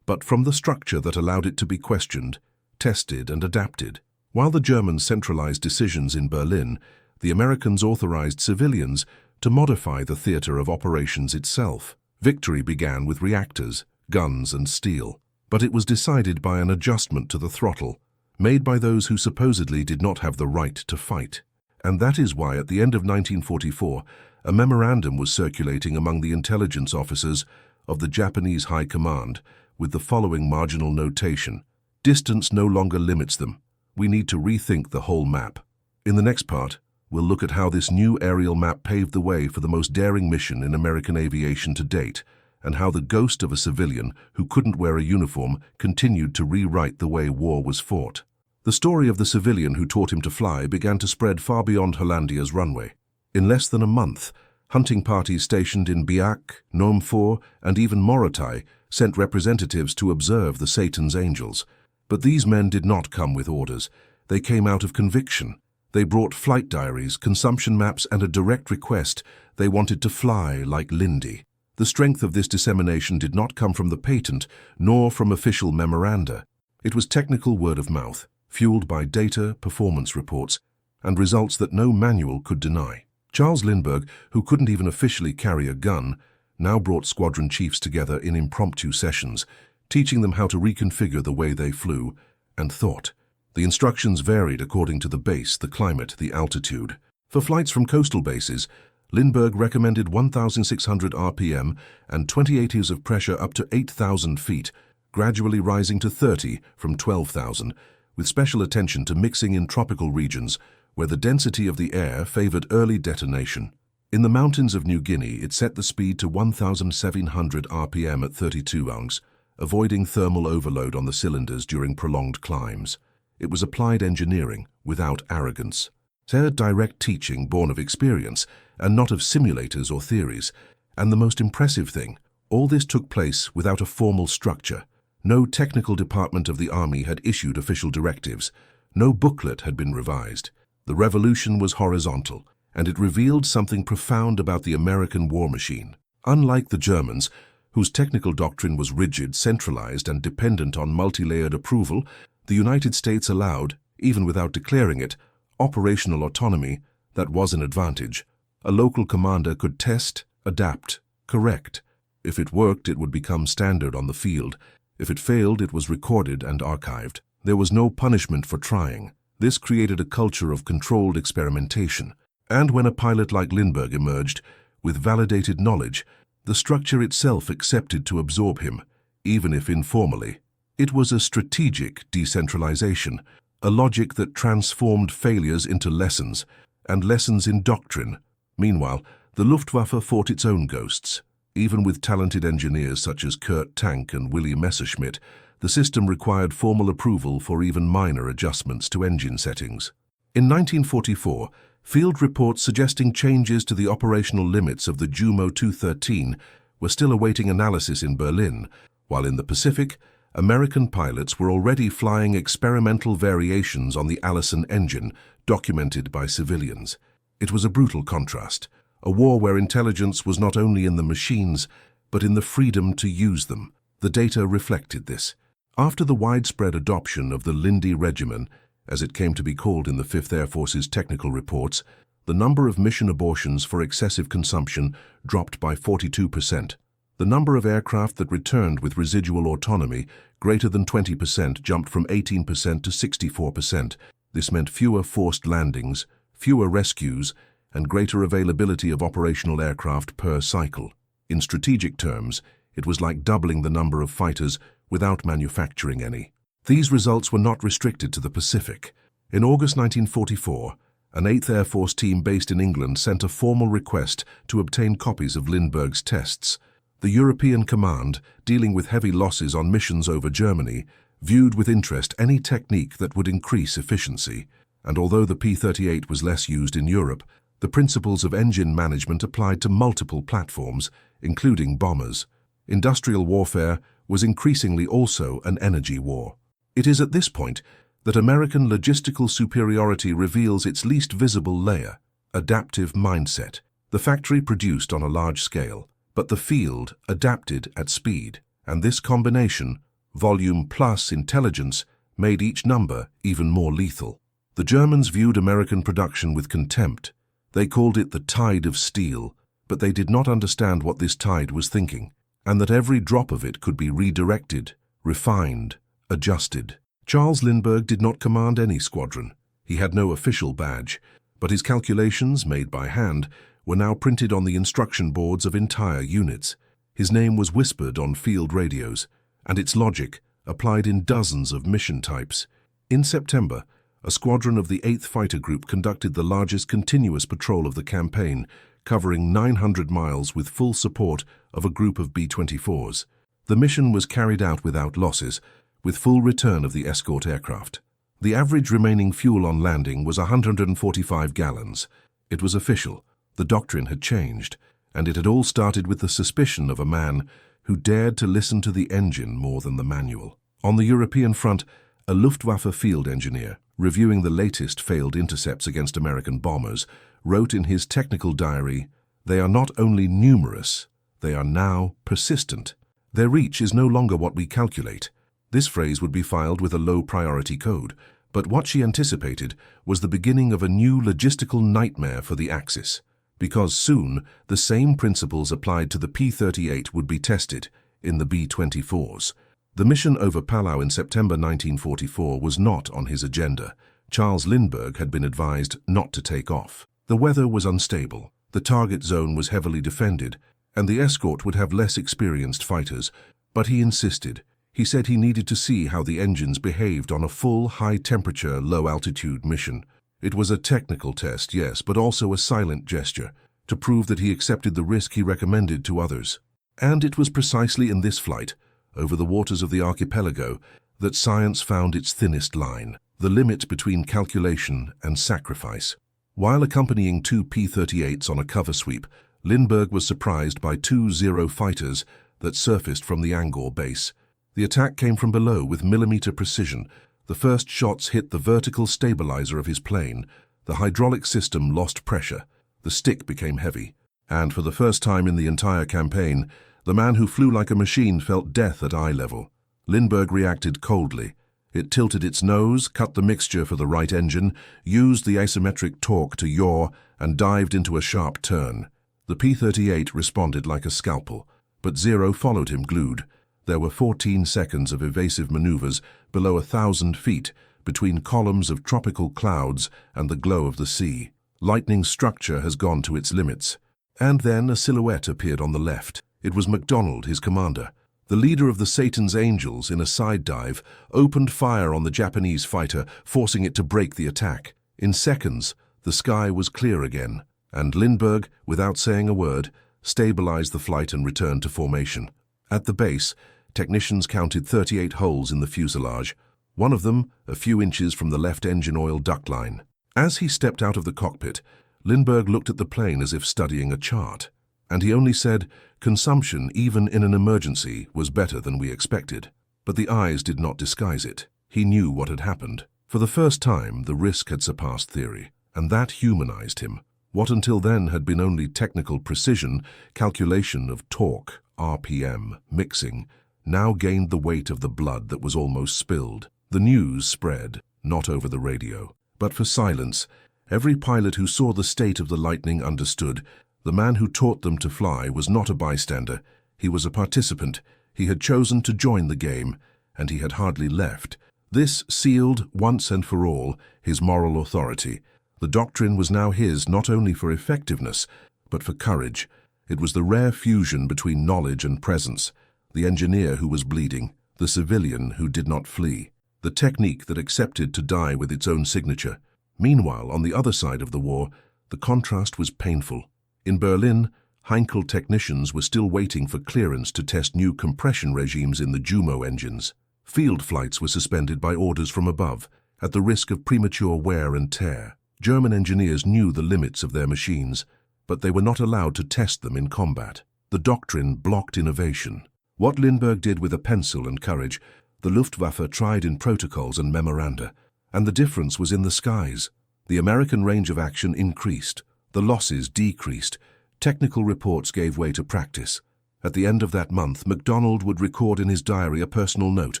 but from the structure that allowed it to be questioned, tested, and adapted. While the Germans centralized decisions in Berlin, the Americans authorized civilians to modify the theater of operations itself. Victory began with reactors, guns, and steel, but it was decided by an adjustment to the throttle, made by those who supposedly did not have the right to fight. And that is why at the end of 1944, a memorandum was circulating among the intelligence officers of the Japanese High Command with the following marginal notation: distance no longer limits them. We need to rethink the whole map. In the next part, we'll look at how this new aerial map paved the way for the most daring mission in American aviation to date, and how the ghost of a civilian who couldn't wear a uniform continued to rewrite the way war was fought. The story of the civilian who taught him to fly began to spread far beyond Hollandia's runway. In less than a month, hunting parties stationed in Biak, Nomfor, and even Morotai sent representatives to observe the Satan's angels. But these men did not come with orders. They came out of conviction. They brought flight diaries, consumption maps, and a direct request. They wanted to fly like Lindy. The strength of this dissemination did not come from the patent, nor from official memoranda. It was technical word of mouth, fueled by data, performance reports, and results that no manual could deny. Charles Lindbergh, who couldn't even officially carry a gun, now brought squadron chiefs together in impromptu sessions, teaching them how to reconfigure the way they flew and thought. The instructions varied according to the base, the climate, the altitude. For flights from coastal bases, Lindbergh recommended 1,600 RPM and 20 atms of pressure up to 8,000 feet, gradually rising to 30 from 12,000, with special attention to mixing in tropical regions where the density of the air favored early detonation. In the mountains of New Guinea, it set the speed to 1,700 RPM at 32 ounce, avoiding thermal overload on the cylinders during prolonged climbs. It was applied engineering without arrogance. Direct teaching born of experience and not of simulators or theories. And the most impressive thing, all this took place without a formal structure. No technical department of the Army had issued official directives. No booklet had been revised. The revolution was horizontal, and it revealed something profound about the American war machine. Unlike the Germans, whose technical doctrine was rigid, centralized, and dependent on multi-layered approval, the United States allowed, even without declaring it, operational autonomy that was an advantage. A local commander could test, adapt, correct. If it worked, it would become standard on the field. If it failed, it was recorded and archived. There was no punishment for trying. This created a culture of controlled experimentation. And when a pilot like Lindbergh emerged, with validated knowledge, the structure itself accepted to absorb him, even if informally. It was a strategic decentralization, a logic that transformed failures into lessons, and lessons in doctrine. Meanwhile, the Luftwaffe fought its own ghosts. Even with talented engineers such as Kurt Tank and Willy Messerschmitt, the system required formal approval for even minor adjustments to engine settings. In 1944, field reports suggesting changes to the operational limits of the Jumo 213 were still awaiting analysis in Berlin, while in the Pacific, American pilots were already flying experimental variations on the Allison engine, documented by civilians. It was a brutal contrast, a war where intelligence was not only in the machines, but in the freedom to use them. The data reflected this. After the widespread adoption of the Lindy regimen, as it came to be called in the 5th Air Force's technical reports, the number of mission abortions for excessive consumption dropped by 42%. The number of aircraft that returned with residual autonomy greater than 20% jumped from 18% to 64%. This meant fewer forced landings, fewer rescues, and greater availability of operational aircraft per cycle. In strategic terms, it was like doubling the number of fighters without manufacturing any. These results were not restricted to the Pacific. In August 1944, an 8th Air Force team based in England sent a formal request to obtain copies of Lindbergh's tests. The European Command, dealing with heavy losses on missions over Germany, viewed with interest any technique that would increase efficiency. And although the P-38 was less used in Europe, the principles of engine management applied to multiple platforms, including bombers. Industrial warfare was increasingly also an energy war. It is at this point that American logistical superiority reveals its least visible layer, adaptive mindset. The factory produced on a large scale, but the field adapted at speed, and this combination, volume plus intelligence, made each number even more lethal. The Germans viewed American production with contempt. They called it the tide of steel, but they did not understand what this tide was thinking, and that every drop of it could be redirected, refined, adjusted. Charles Lindbergh did not command any squadron. He had no official badge, but his calculations, made by hand, were now printed on the instruction boards of entire units. His name was whispered on field radios, and its logic applied in dozens of mission types. In September, a squadron of the 8th Fighter Group conducted the largest continuous patrol of the campaign, covering 900 miles with full support of a group of B-24s. The mission was carried out without losses, with full return of the escort aircraft. The average remaining fuel on landing was 145 gallons. It was official. The doctrine had changed, and it had all started with the suspicion of a man who dared to listen to the engine more than the manual. On the European front, a Luftwaffe field engineer, reviewing the latest failed intercepts against American bombers, wrote in his technical diary, "They are not only numerous, they are now persistent. Their reach is no longer what we calculate." This phrase would be filed with a low priority code, but what she anticipated was the beginning of a new logistical nightmare for the Axis, because soon the same principles applied to the P-38 would be tested in the B-24s. The mission over Palau in September 1944 was not on his agenda. Charles Lindbergh had been advised not to take off. The weather was unstable, the target zone was heavily defended, and the escort would have less experienced fighters, but he insisted. He said he needed to see how the engines behaved on a full, high-temperature, low-altitude mission. It was a technical test, yes, but also a silent gesture, to prove that he accepted the risk he recommended to others. And it was precisely in this flight, over the waters of the archipelago, that science found its thinnest line, the limit between calculation and sacrifice. While accompanying two P-38s on a cover sweep, Lindbergh was surprised by two Zero fighters that surfaced from the Angkor base. The attack came from below with millimeter precision. The first shots hit the vertical stabilizer of his plane. The hydraulic system lost pressure. The stick became heavy. And for the first time in the entire campaign, the man who flew like a machine felt death at eye level. Lindbergh reacted coldly. It tilted its nose, cut the mixture for the right engine, used the asymmetric torque to yaw, and dived into a sharp turn. The P-38 responded like a scalpel, but Zero followed him glued. There were 14 seconds of evasive maneuvers below 1,000 feet between columns of tropical clouds and the glow of the sea. Lightning's structure has gone to its limits. And then a silhouette appeared on the left. It was MacDonald, his commander. The leader of the Satan's Angels, in a side dive, opened fire on the Japanese fighter, forcing it to break the attack. In seconds, the sky was clear again, and Lindbergh, without saying a word, stabilized the flight and returned to formation. At the base, technicians counted 38 holes in the fuselage, one of them a few inches from the left engine oil duct line. As he stepped out of the cockpit, Lindbergh looked at the plane as if studying a chart, and he only said, "Consumption, even in an emergency, was better than we expected." But the eyes did not disguise it. He knew what had happened. For the first time, the risk had surpassed theory, and that humanized him. What until then had been only technical precision, calculation of torque, RPM, mixing, now gained the weight of the blood that was almost spilled. The news spread, not over the radio, but for silence. Every pilot who saw the state of the Lightning understood. The man who taught them to fly was not a bystander. He was a participant. He had chosen to join the game, and he had hardly left. This sealed, once and for all, his moral authority. The doctrine was now his not only for effectiveness, but for courage. It was the rare fusion between knowledge and presence. The engineer who was bleeding, the civilian who did not flee. The technique that accepted to die with its own signature. Meanwhile, on the other side of the war, the contrast was painful. In Berlin, Heinkel technicians were still waiting for clearance to test new compression regimes in the Jumo engines. Field flights were suspended by orders from above, at the risk of premature wear and tear. German engineers knew the limits of their machines, but they were not allowed to test them in combat. The doctrine blocked innovation. What Lindbergh did with a pencil and courage, the Luftwaffe tried in protocols and memoranda, and the difference was in the skies. The American range of action increased, the losses decreased, technical reports gave way to practice. At the end of that month, MacDonald would record in his diary a personal note.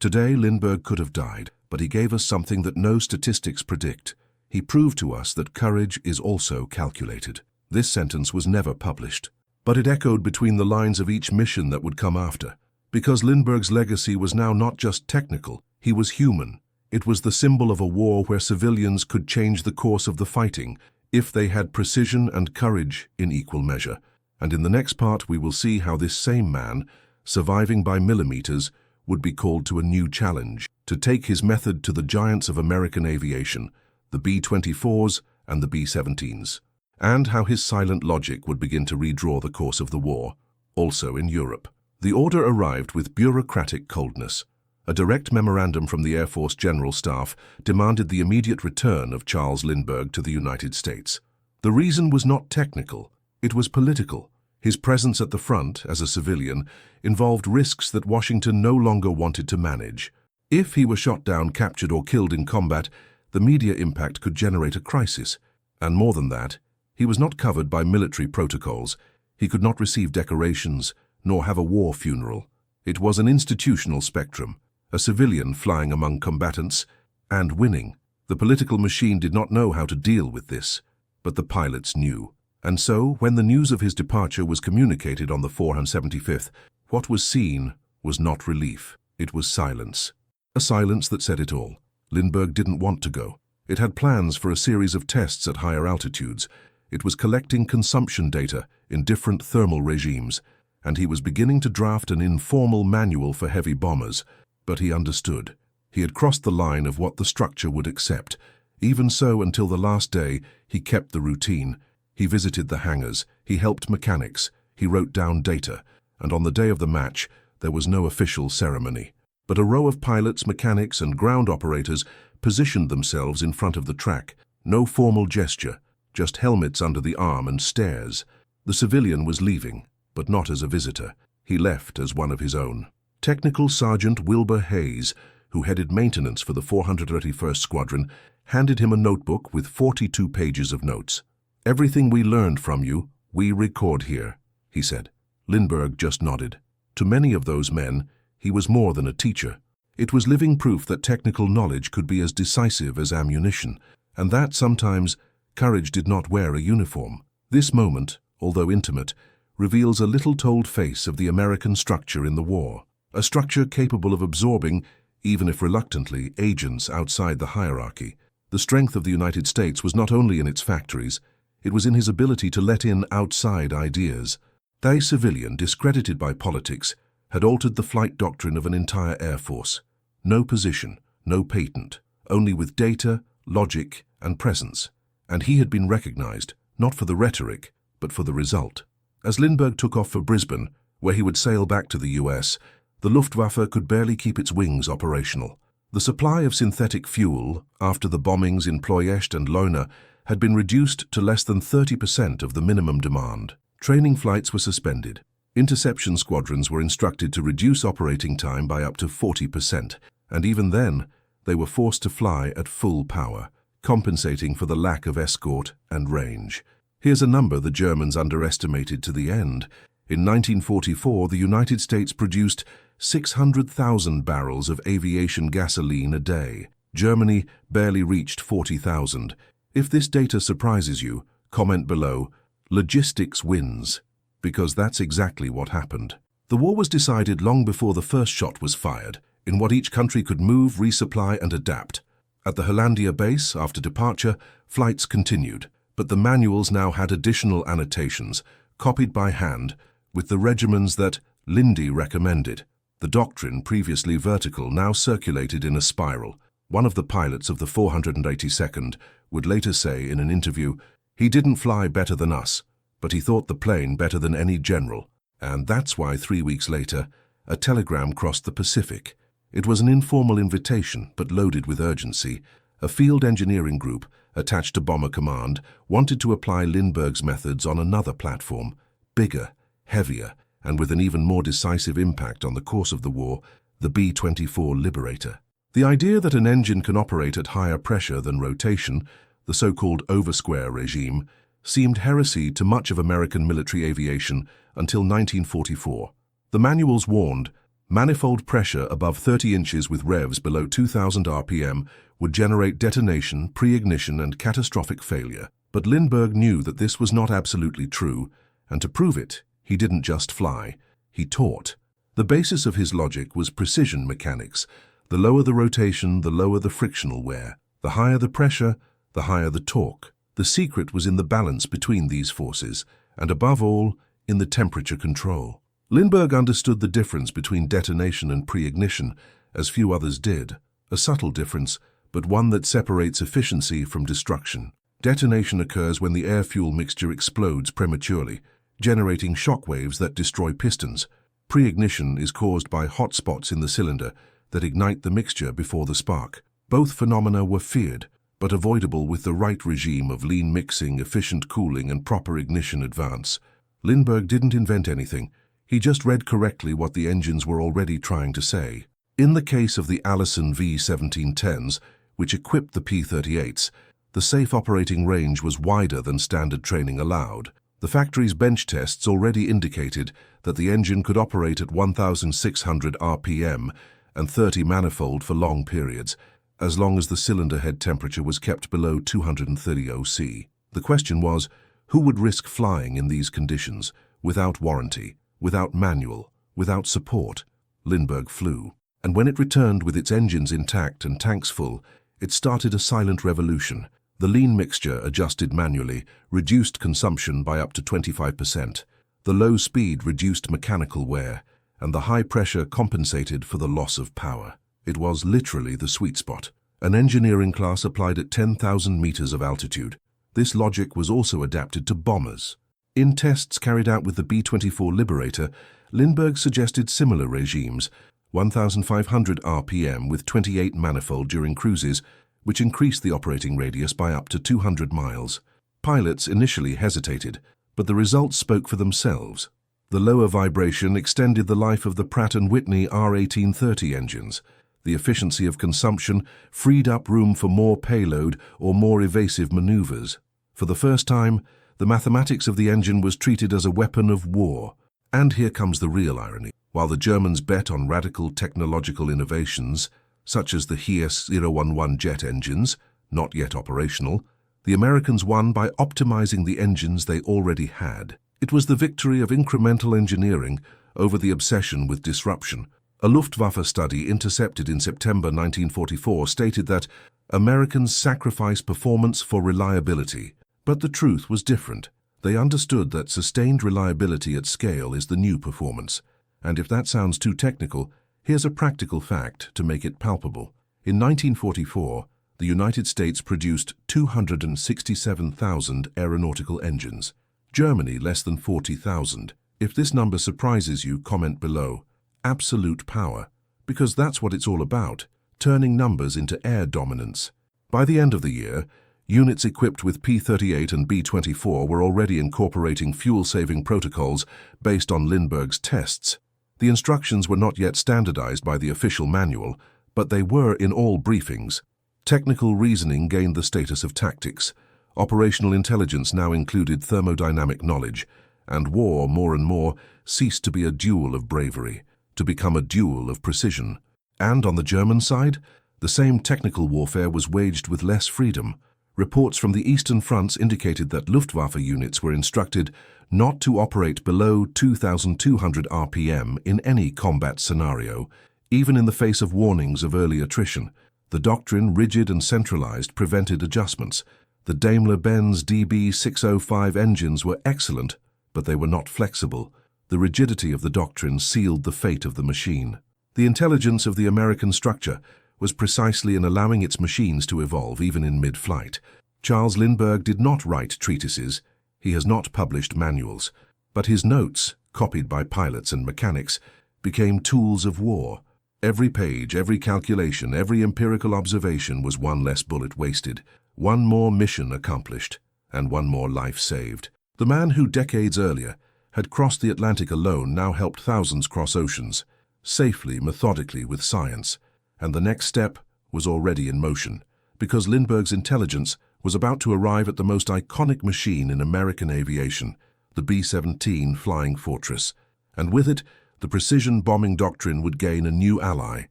Today, Lindbergh could have died, but he gave us something that no statistics predict. He proved to us that courage is also calculated. This sentence was never published, but it echoed between the lines of each mission that would come after. Because Lindbergh's legacy was now not just technical, he was human. It was the symbol of a war where civilians could change the course of the fighting if they had precision and courage in equal measure. And in the next part we will see how this same man, surviving by millimeters, would be called to a new challenge, to take his method to the giants of American aviation, the B-24s and the B-17s, and how his silent logic would begin to redraw the course of the war, also in Europe. The order arrived with bureaucratic coldness. A direct memorandum from the Air Force General Staff demanded the immediate return of Charles Lindbergh to the United States. The reason was not technical, it was political. His presence at the front, as a civilian, involved risks that Washington no longer wanted to manage. If he were shot down, captured or killed in combat, the media impact could generate a crisis. And more than that, he was not covered by military protocols. He could not receive decorations, nor have a war funeral. It was an institutional spectrum, a civilian flying among combatants and winning. The political machine did not know how to deal with this, but the pilots knew. And so, when the news of his departure was communicated on the 475th, what was seen was not relief, it was silence. A silence that said it all. Lindbergh didn't want to go. It had plans for a series of tests at higher altitudes. It was collecting consumption data in different thermal regimes, and he was beginning to draft an informal manual for heavy bombers. But he understood. He had crossed the line of what the structure would accept. Even so, until the last day, he kept the routine. He visited the hangars, he helped mechanics, he wrote down data, and on the day of the match, there was no official ceremony. But a row of pilots, mechanics, and ground operators positioned themselves in front of the track. No formal gesture, just helmets under the arm and stares. The civilian was leaving, but not as a visitor. He left as one of his own. Technical Sergeant Wilbur Hayes, who headed maintenance for the 431st Squadron, handed him a notebook with 42 pages of notes. "Everything we learned from you, we record here," he said. Lindbergh just nodded. To many of those men, he was more than a teacher. It was living proof that technical knowledge could be as decisive as ammunition, and that sometimes courage did not wear a uniform. This moment, although intimate, reveals a little-told face of the American structure in the war. A structure capable of absorbing, even if reluctantly, agents outside the hierarchy. The strength of the United States was not only in its factories, it was in his ability to let in outside ideas. They civilian, discredited by politics, had altered the flight doctrine of an entire air force. No position, no patent, only with data, logic, and presence. And he had been recognized, not for the rhetoric, but for the result. As Lindbergh took off for Brisbane, where he would sail back to the US, the Luftwaffe could barely keep its wings operational. The supply of synthetic fuel, after the bombings in Ploiești and Lona, had been reduced to less than 30% of the minimum demand. Training flights were suspended. Interception squadrons were instructed to reduce operating time by up to 40%, and even then, they were forced to fly at full power, compensating for the lack of escort and range. Here's a number the Germans underestimated to the end. In 1944, the United States produced 600,000 barrels of aviation gasoline a day. Germany barely reached 40,000. If this data surprises you, comment below, "Logistics wins," because that's exactly what happened. The war was decided long before the first shot was fired, in what each country could move, resupply, and adapt. At the Hollandia base, after departure, flights continued, but the manuals now had additional annotations, copied by hand, with the regimens that Lindy recommended. The doctrine, previously vertical, now circulated in a spiral. One of the pilots of the 482nd would later say in an interview, "He didn't fly better than us, but he thought the plane better than any general." And that's why 3 weeks later, a telegram crossed the Pacific. It was an informal invitation, but loaded with urgency. A field engineering group, attached to Bomber Command, wanted to apply Lindbergh's methods on another platform, bigger, heavier, and with an even more decisive impact on the course of the war, the B-24 Liberator. The idea that an engine can operate at higher pressure than rotation, the so-called oversquare regime, seemed heresy to much of American military aviation until 1944. The manuals warned, manifold pressure above 30 inches with revs below 2,000 RPM would generate detonation, pre-ignition, and catastrophic failure. But Lindbergh knew that this was not absolutely true, and to prove it, he didn't just fly, he taught. The basis of his logic was precision mechanics. The lower the rotation, the lower the frictional wear. The higher the pressure, the higher the torque. The secret was in the balance between these forces, and above all, in the temperature control. Lindbergh understood the difference between detonation and pre-ignition, as few others did. A subtle difference, but one that separates efficiency from destruction. Detonation occurs when the air-fuel mixture explodes prematurely, generating shock waves that destroy pistons. Pre-ignition is caused by hot spots in the cylinder that ignite the mixture before the spark. Both phenomena were feared, but avoidable with the right regime of lean mixing, efficient cooling, and proper ignition advance. Lindbergh didn't invent anything. He just read correctly what the engines were already trying to say. In the case of the Allison V-1710s, which equipped the P-38s, the safe operating range was wider than standard training allowed. The factory's bench tests already indicated that the engine could operate at 1,600 RPM and 30 manifold for long periods, as long as the cylinder head temperature was kept below 230 OC. The question was, who would risk flying in these conditions, without warranty, without manual, without support? Lindbergh flew. And when it returned with its engines intact and tanks full, it started a silent revolution. The lean mixture, adjusted manually, reduced consumption by up to 25%. The low speed reduced mechanical wear, and the high pressure compensated for the loss of power. It was literally the sweet spot. An engineering class applied at 10,000 meters of altitude. This logic was also adapted to bombers. In tests carried out with the B-24 Liberator, Lindbergh suggested similar regimes, 1,500 RPM with 28 manifold during cruises, which increased the operating radius by up to 200 miles. Pilots initially hesitated, but the results spoke for themselves. The lower vibration extended the life of the Pratt & Whitney R1830 engines. The efficiency of consumption freed up room for more payload or more evasive maneuvers. For the first time, the mathematics of the engine was treated as a weapon of war. And here comes the real irony. While the Germans bet on radical technological innovations, such as the HES-011 jet engines, not yet operational, the Americans won by optimizing the engines they already had. It was the victory of incremental engineering over the obsession with disruption. A Luftwaffe study intercepted in September 1944 stated that Americans sacrifice performance for reliability. But the truth was different. They understood that sustained reliability at scale is the new performance. And if that sounds too technical, here's a practical fact to make it palpable. In 1944, the United States produced 267,000 aeronautical engines. Germany less than 40,000. If this number surprises you, comment below. Absolute power. Because that's what it's all about, turning numbers into air dominance. By the end of the year, Units equipped with P-38 and B-24 were already incorporating fuel-saving protocols based on Lindbergh's tests. The instructions were not yet standardized by the official manual, but they were in all briefings. Technical reasoning gained the status of tactics. Operational intelligence now included thermodynamic knowledge, and war, more and more, ceased to be a duel of bravery, to become a duel of precision. And on the German side, the same technical warfare was waged with less freedom. Reports from the Eastern fronts indicated that Luftwaffe units were instructed not to operate below 2,200 RPM in any combat scenario, even in the face of warnings of early attrition. The doctrine, rigid and centralized, prevented adjustments. The Daimler-Benz DB605 engines were excellent, but they were not flexible. The rigidity of the doctrine sealed the fate of the machine. The intelligence of the American structure was precisely in allowing its machines to evolve even in mid-flight. Charles Lindbergh did not write treatises. He has not published manuals. But his notes, copied by pilots and mechanics, became tools of war. Every page, every calculation, every empirical observation was one less bullet wasted, one more mission accomplished, and one more life saved. The man who decades earlier had crossed the Atlantic alone now helped thousands cross oceans, safely, methodically, with science. And the next step was already in motion, because Lindbergh's intelligence was about to arrive at the most iconic machine in American aviation, the B-17 Flying Fortress. And with it, the precision bombing doctrine would gain a new ally: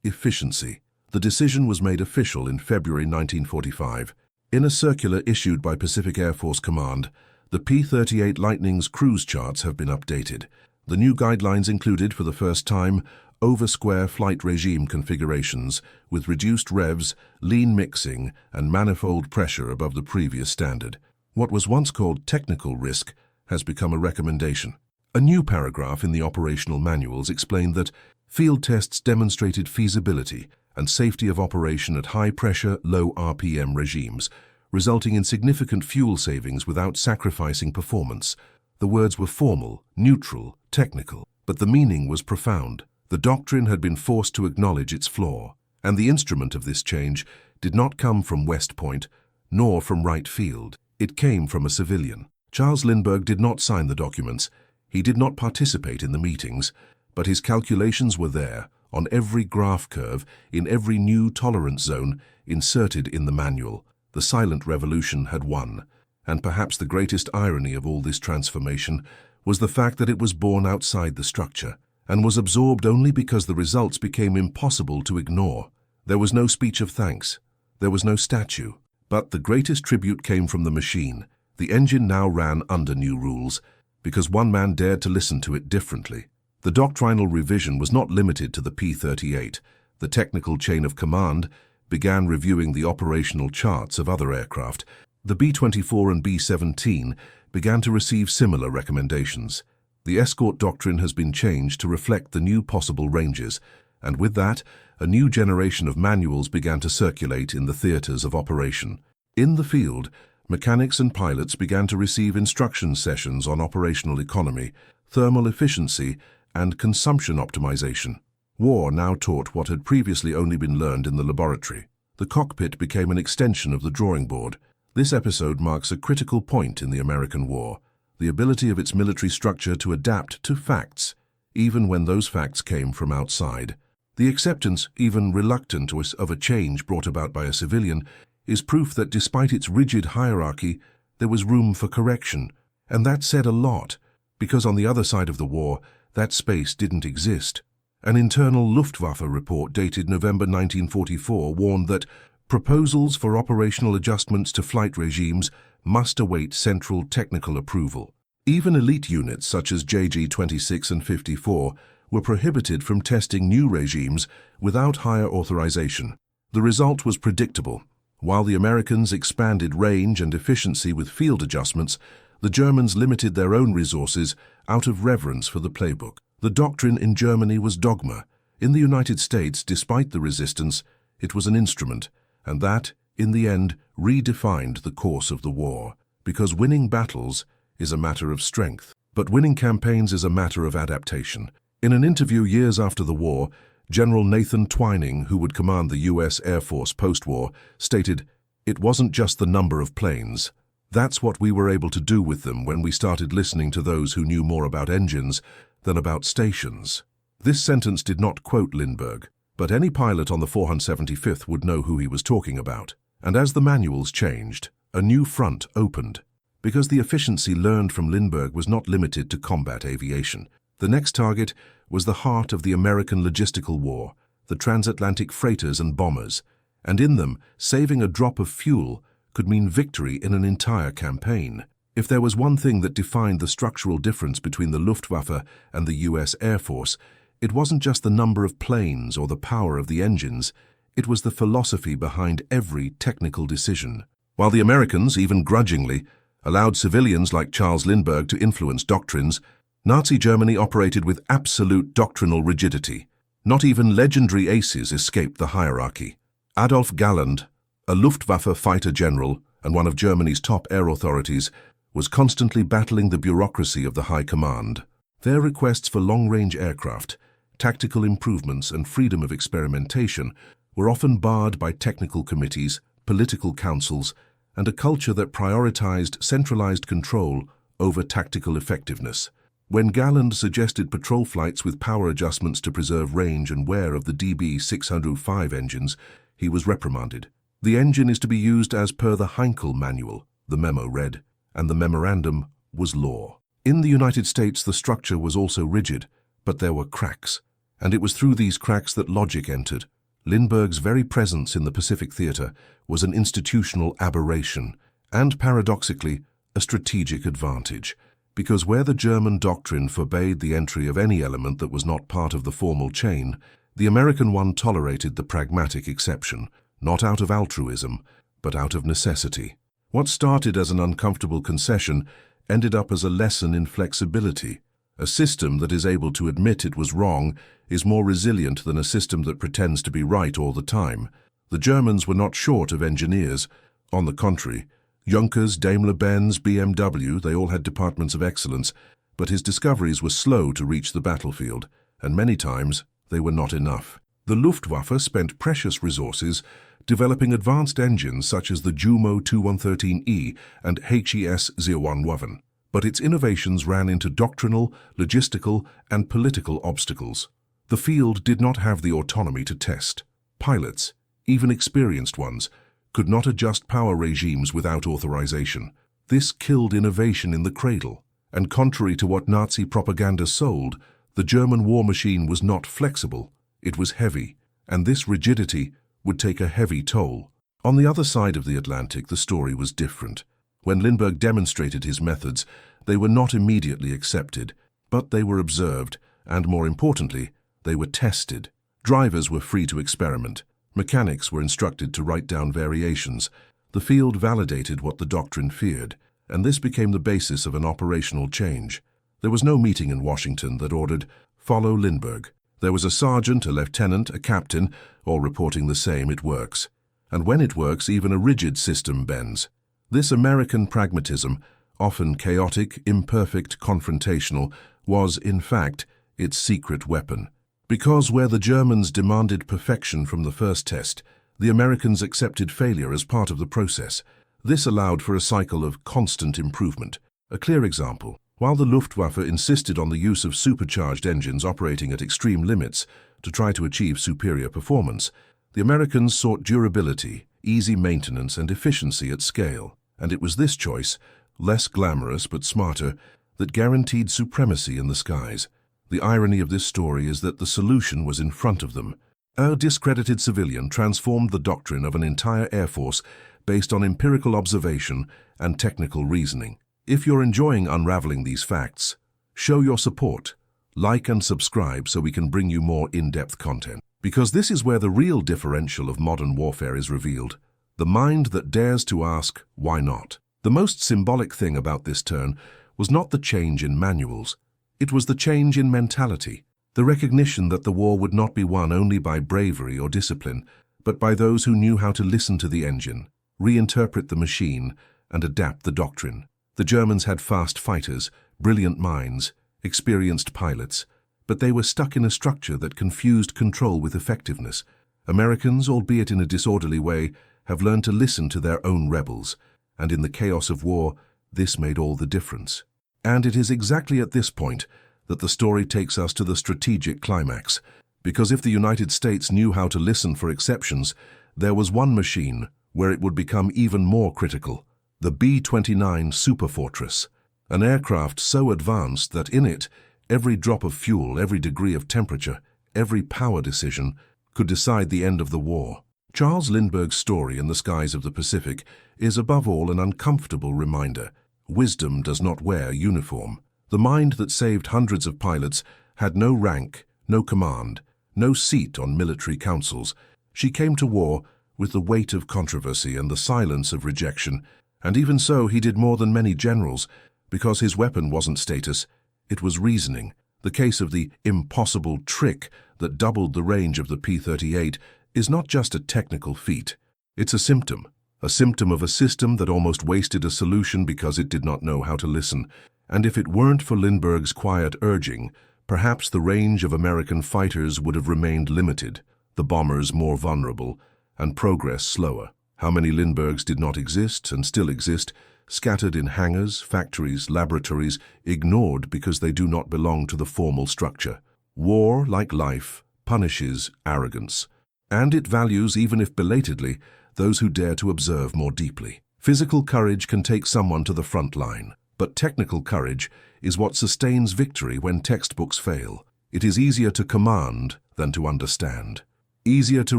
efficiency. The decision was made official in February 1945. In a circular issued by Pacific Air Force Command, the P-38 Lightning's cruise charts have been updated. The new guidelines included, for the first time, over-square flight regime configurations with reduced revs, lean mixing, and manifold pressure above the previous standard. What was once called technical risk has become a recommendation. A new paragraph in the operational manuals explained that field tests demonstrated feasibility and safety of operation at high-pressure, low RPM regimes, resulting in significant fuel savings without sacrificing performance. The words were formal, neutral, technical, but the meaning was profound. The doctrine had been forced to acknowledge its flaw, and the instrument of this change did not come from West Point, nor from right field. It came from a civilian. Charles Lindbergh did not sign the documents. He did not participate in the meetings, but his calculations were there, on every graph curve, in every new tolerance zone, inserted in the manual. The silent revolution had won, and perhaps the greatest irony of all this transformation was the fact that it was born outside the structure, and was absorbed only because the results became impossible to ignore. There was no speech of thanks. There was no statue. But the greatest tribute came from the machine. The engine now ran under new rules, because one man dared to listen to it differently. The doctrinal revision was not limited to the P-38. The technical chain of command began reviewing the operational charts of other aircraft. The B-24 and B-17 began to receive similar recommendations. The escort doctrine has been changed to reflect the new possible ranges, and with that, a new generation of manuals began to circulate in the theaters of operation. In the field, mechanics and pilots began to receive instruction sessions on operational economy, thermal efficiency, and consumption optimization. War now taught what had previously only been learned in the laboratory. The cockpit became an extension of the drawing board. This episode marks a critical point in the American war: the ability of its military structure to adapt to facts, even when those facts came from outside. The acceptance, even reluctant, of a change brought about by a civilian is proof that despite its rigid hierarchy, there was room for correction. And that said a lot, because on the other side of the war, that space didn't exist. An internal Luftwaffe report dated November 1944 warned that proposals for operational adjustments to flight regimes must await central technical approval. Even elite units such as JG-26 and 54 were prohibited from testing new regimes without higher authorization. The result was predictable. While the Americans expanded range and efficiency with field adjustments, the Germans limited their own resources out of reverence for the playbook. The doctrine in Germany was dogma. In the United States, despite the resistance, it was an instrument, and that, in the end, redefined the course of the war. Because winning battles is a matter of strength, but winning campaigns is a matter of adaptation. In an interview years after the war, General Nathan Twining, who would command the U.S. Air Force post-war, stated, It wasn't just the number of planes. That's what we were able to do with them when we started listening to those who knew more about engines than about stations. This sentence did not quote Lindbergh, but any pilot on the 475th would know who he was talking about. And as the manuals changed, a new front opened. Because the efficiency learned from Lindbergh was not limited to combat aviation. The next target was the heart of the American logistical war, the transatlantic freighters and bombers, and in them, saving a drop of fuel could mean victory in an entire campaign. If there was one thing that defined the structural difference between the Luftwaffe and the US Air Force, it wasn't just the number of planes or the power of the engines, it was the philosophy behind every technical decision. While the Americans, even grudgingly, allowed civilians like Charles Lindbergh to influence doctrines, Nazi Germany operated with absolute doctrinal rigidity. Not even legendary aces escaped the hierarchy. Adolf Galland, a Luftwaffe fighter general and one of Germany's top air authorities, was constantly battling the bureaucracy of the high command. Their requests for long-range aircraft, tactical improvements and freedom of experimentation were often barred by technical committees, political councils, and a culture that prioritized centralized control over tactical effectiveness. When Galland suggested patrol flights with power adjustments to preserve range and wear of the DB-605 engines, he was reprimanded. The engine is to be used as per the Heinkel manual, the memo read, and the memorandum was law. In the United States, the structure was also rigid, but there were cracks, and it was through these cracks that logic entered. Lindbergh's very presence in the Pacific Theater was an institutional aberration, and paradoxically, a strategic advantage, because where the German doctrine forbade the entry of any element that was not part of the formal chain, the American one tolerated the pragmatic exception, not out of altruism, but out of necessity. What started as an uncomfortable concession ended up as a lesson in flexibility. A system that is able to admit it was wrong is more resilient than a system that pretends to be right all the time. The Germans were not short of engineers. On the contrary, Junkers, Daimler-Benz, BMW, they all had departments of excellence, but his discoveries were slow to reach the battlefield, and many times they were not enough. The Luftwaffe spent precious resources developing advanced engines such as the Jumo 2113E and HES 011. But its innovations ran into doctrinal, logistical, and political obstacles. The field did not have the autonomy to test. Pilots, even experienced ones, could not adjust power regimes without authorization. This killed innovation in the cradle. And contrary to what Nazi propaganda sold, the German war machine was not flexible, it was heavy, and this rigidity would take a heavy toll. On the other side of the Atlantic, the story was different. When Lindbergh demonstrated his methods, they were not immediately accepted, but they were observed, and more importantly, they were tested. Drivers were free to experiment. Mechanics were instructed to write down variations. The field validated what the doctrine feared, and this became the basis of an operational change. There was no meeting in Washington that ordered, "Follow Lindbergh." There was a sergeant, a lieutenant, a captain, all reporting the same, "It works." And when it works, even a rigid system bends. This American pragmatism, often chaotic, imperfect, confrontational, was, in fact, its secret weapon. Because where the Germans demanded perfection from the first test, the Americans accepted failure as part of the process. This allowed for a cycle of constant improvement. A clear example: while the Luftwaffe insisted on the use of supercharged engines operating at extreme limits to try to achieve superior performance, the Americans sought durability, easy maintenance, and efficiency at scale. And it was this choice, less glamorous but smarter, that guaranteed supremacy in the skies. The irony of this story is that the solution was in front of them. A discredited civilian transformed the doctrine of an entire air force based on empirical observation and technical reasoning. If you're enjoying unraveling these facts, show your support. Like and subscribe so we can bring you more in-depth content. Because this is where the real differential of modern warfare is revealed. The mind that dares to ask, why not? The most symbolic thing about this turn was not the change in manuals. It was the change in mentality, the recognition that the war would not be won only by bravery or discipline, but by those who knew how to listen to the engine, reinterpret the machine, and adapt the doctrine. The Germans had fast fighters, brilliant minds, experienced pilots, but they were stuck in a structure that confused control with effectiveness. Americans, albeit in a disorderly way, have learned to listen to their own rebels, and in the chaos of war, this made all the difference. And it is exactly at this point that the story takes us to the strategic climax, because if the United States knew how to listen for exceptions, there was one machine where it would become even more critical: the B-29 Superfortress, an aircraft so advanced that in it, every drop of fuel, every degree of temperature, every power decision could decide the end of the war. Charles Lindbergh's story in the skies of the Pacific is above all an uncomfortable reminder. Wisdom does not wear uniform. The mind that saved hundreds of pilots had no rank, no command, no seat on military councils. She came to war with the weight of controversy and the silence of rejection, and even so he did more than many generals, because his weapon wasn't status, it was reasoning. The case of the impossible trick that doubled the range of the P-38 is not just a technical feat. It's a symptom of a system that almost wasted a solution because it did not know how to listen. And if it weren't for Lindbergh's quiet urging, perhaps the range of American fighters would have remained limited, the bombers more vulnerable, and progress slower. How many Lindberghs did not exist and still exist, scattered in hangars, factories, laboratories, ignored because they do not belong to the formal structure. War, like life, punishes arrogance, and it values, even if belatedly, those who dare to observe more deeply. Physical courage can take someone to the front line, but technical courage is what sustains victory when textbooks fail. It is easier to command than to understand, easier to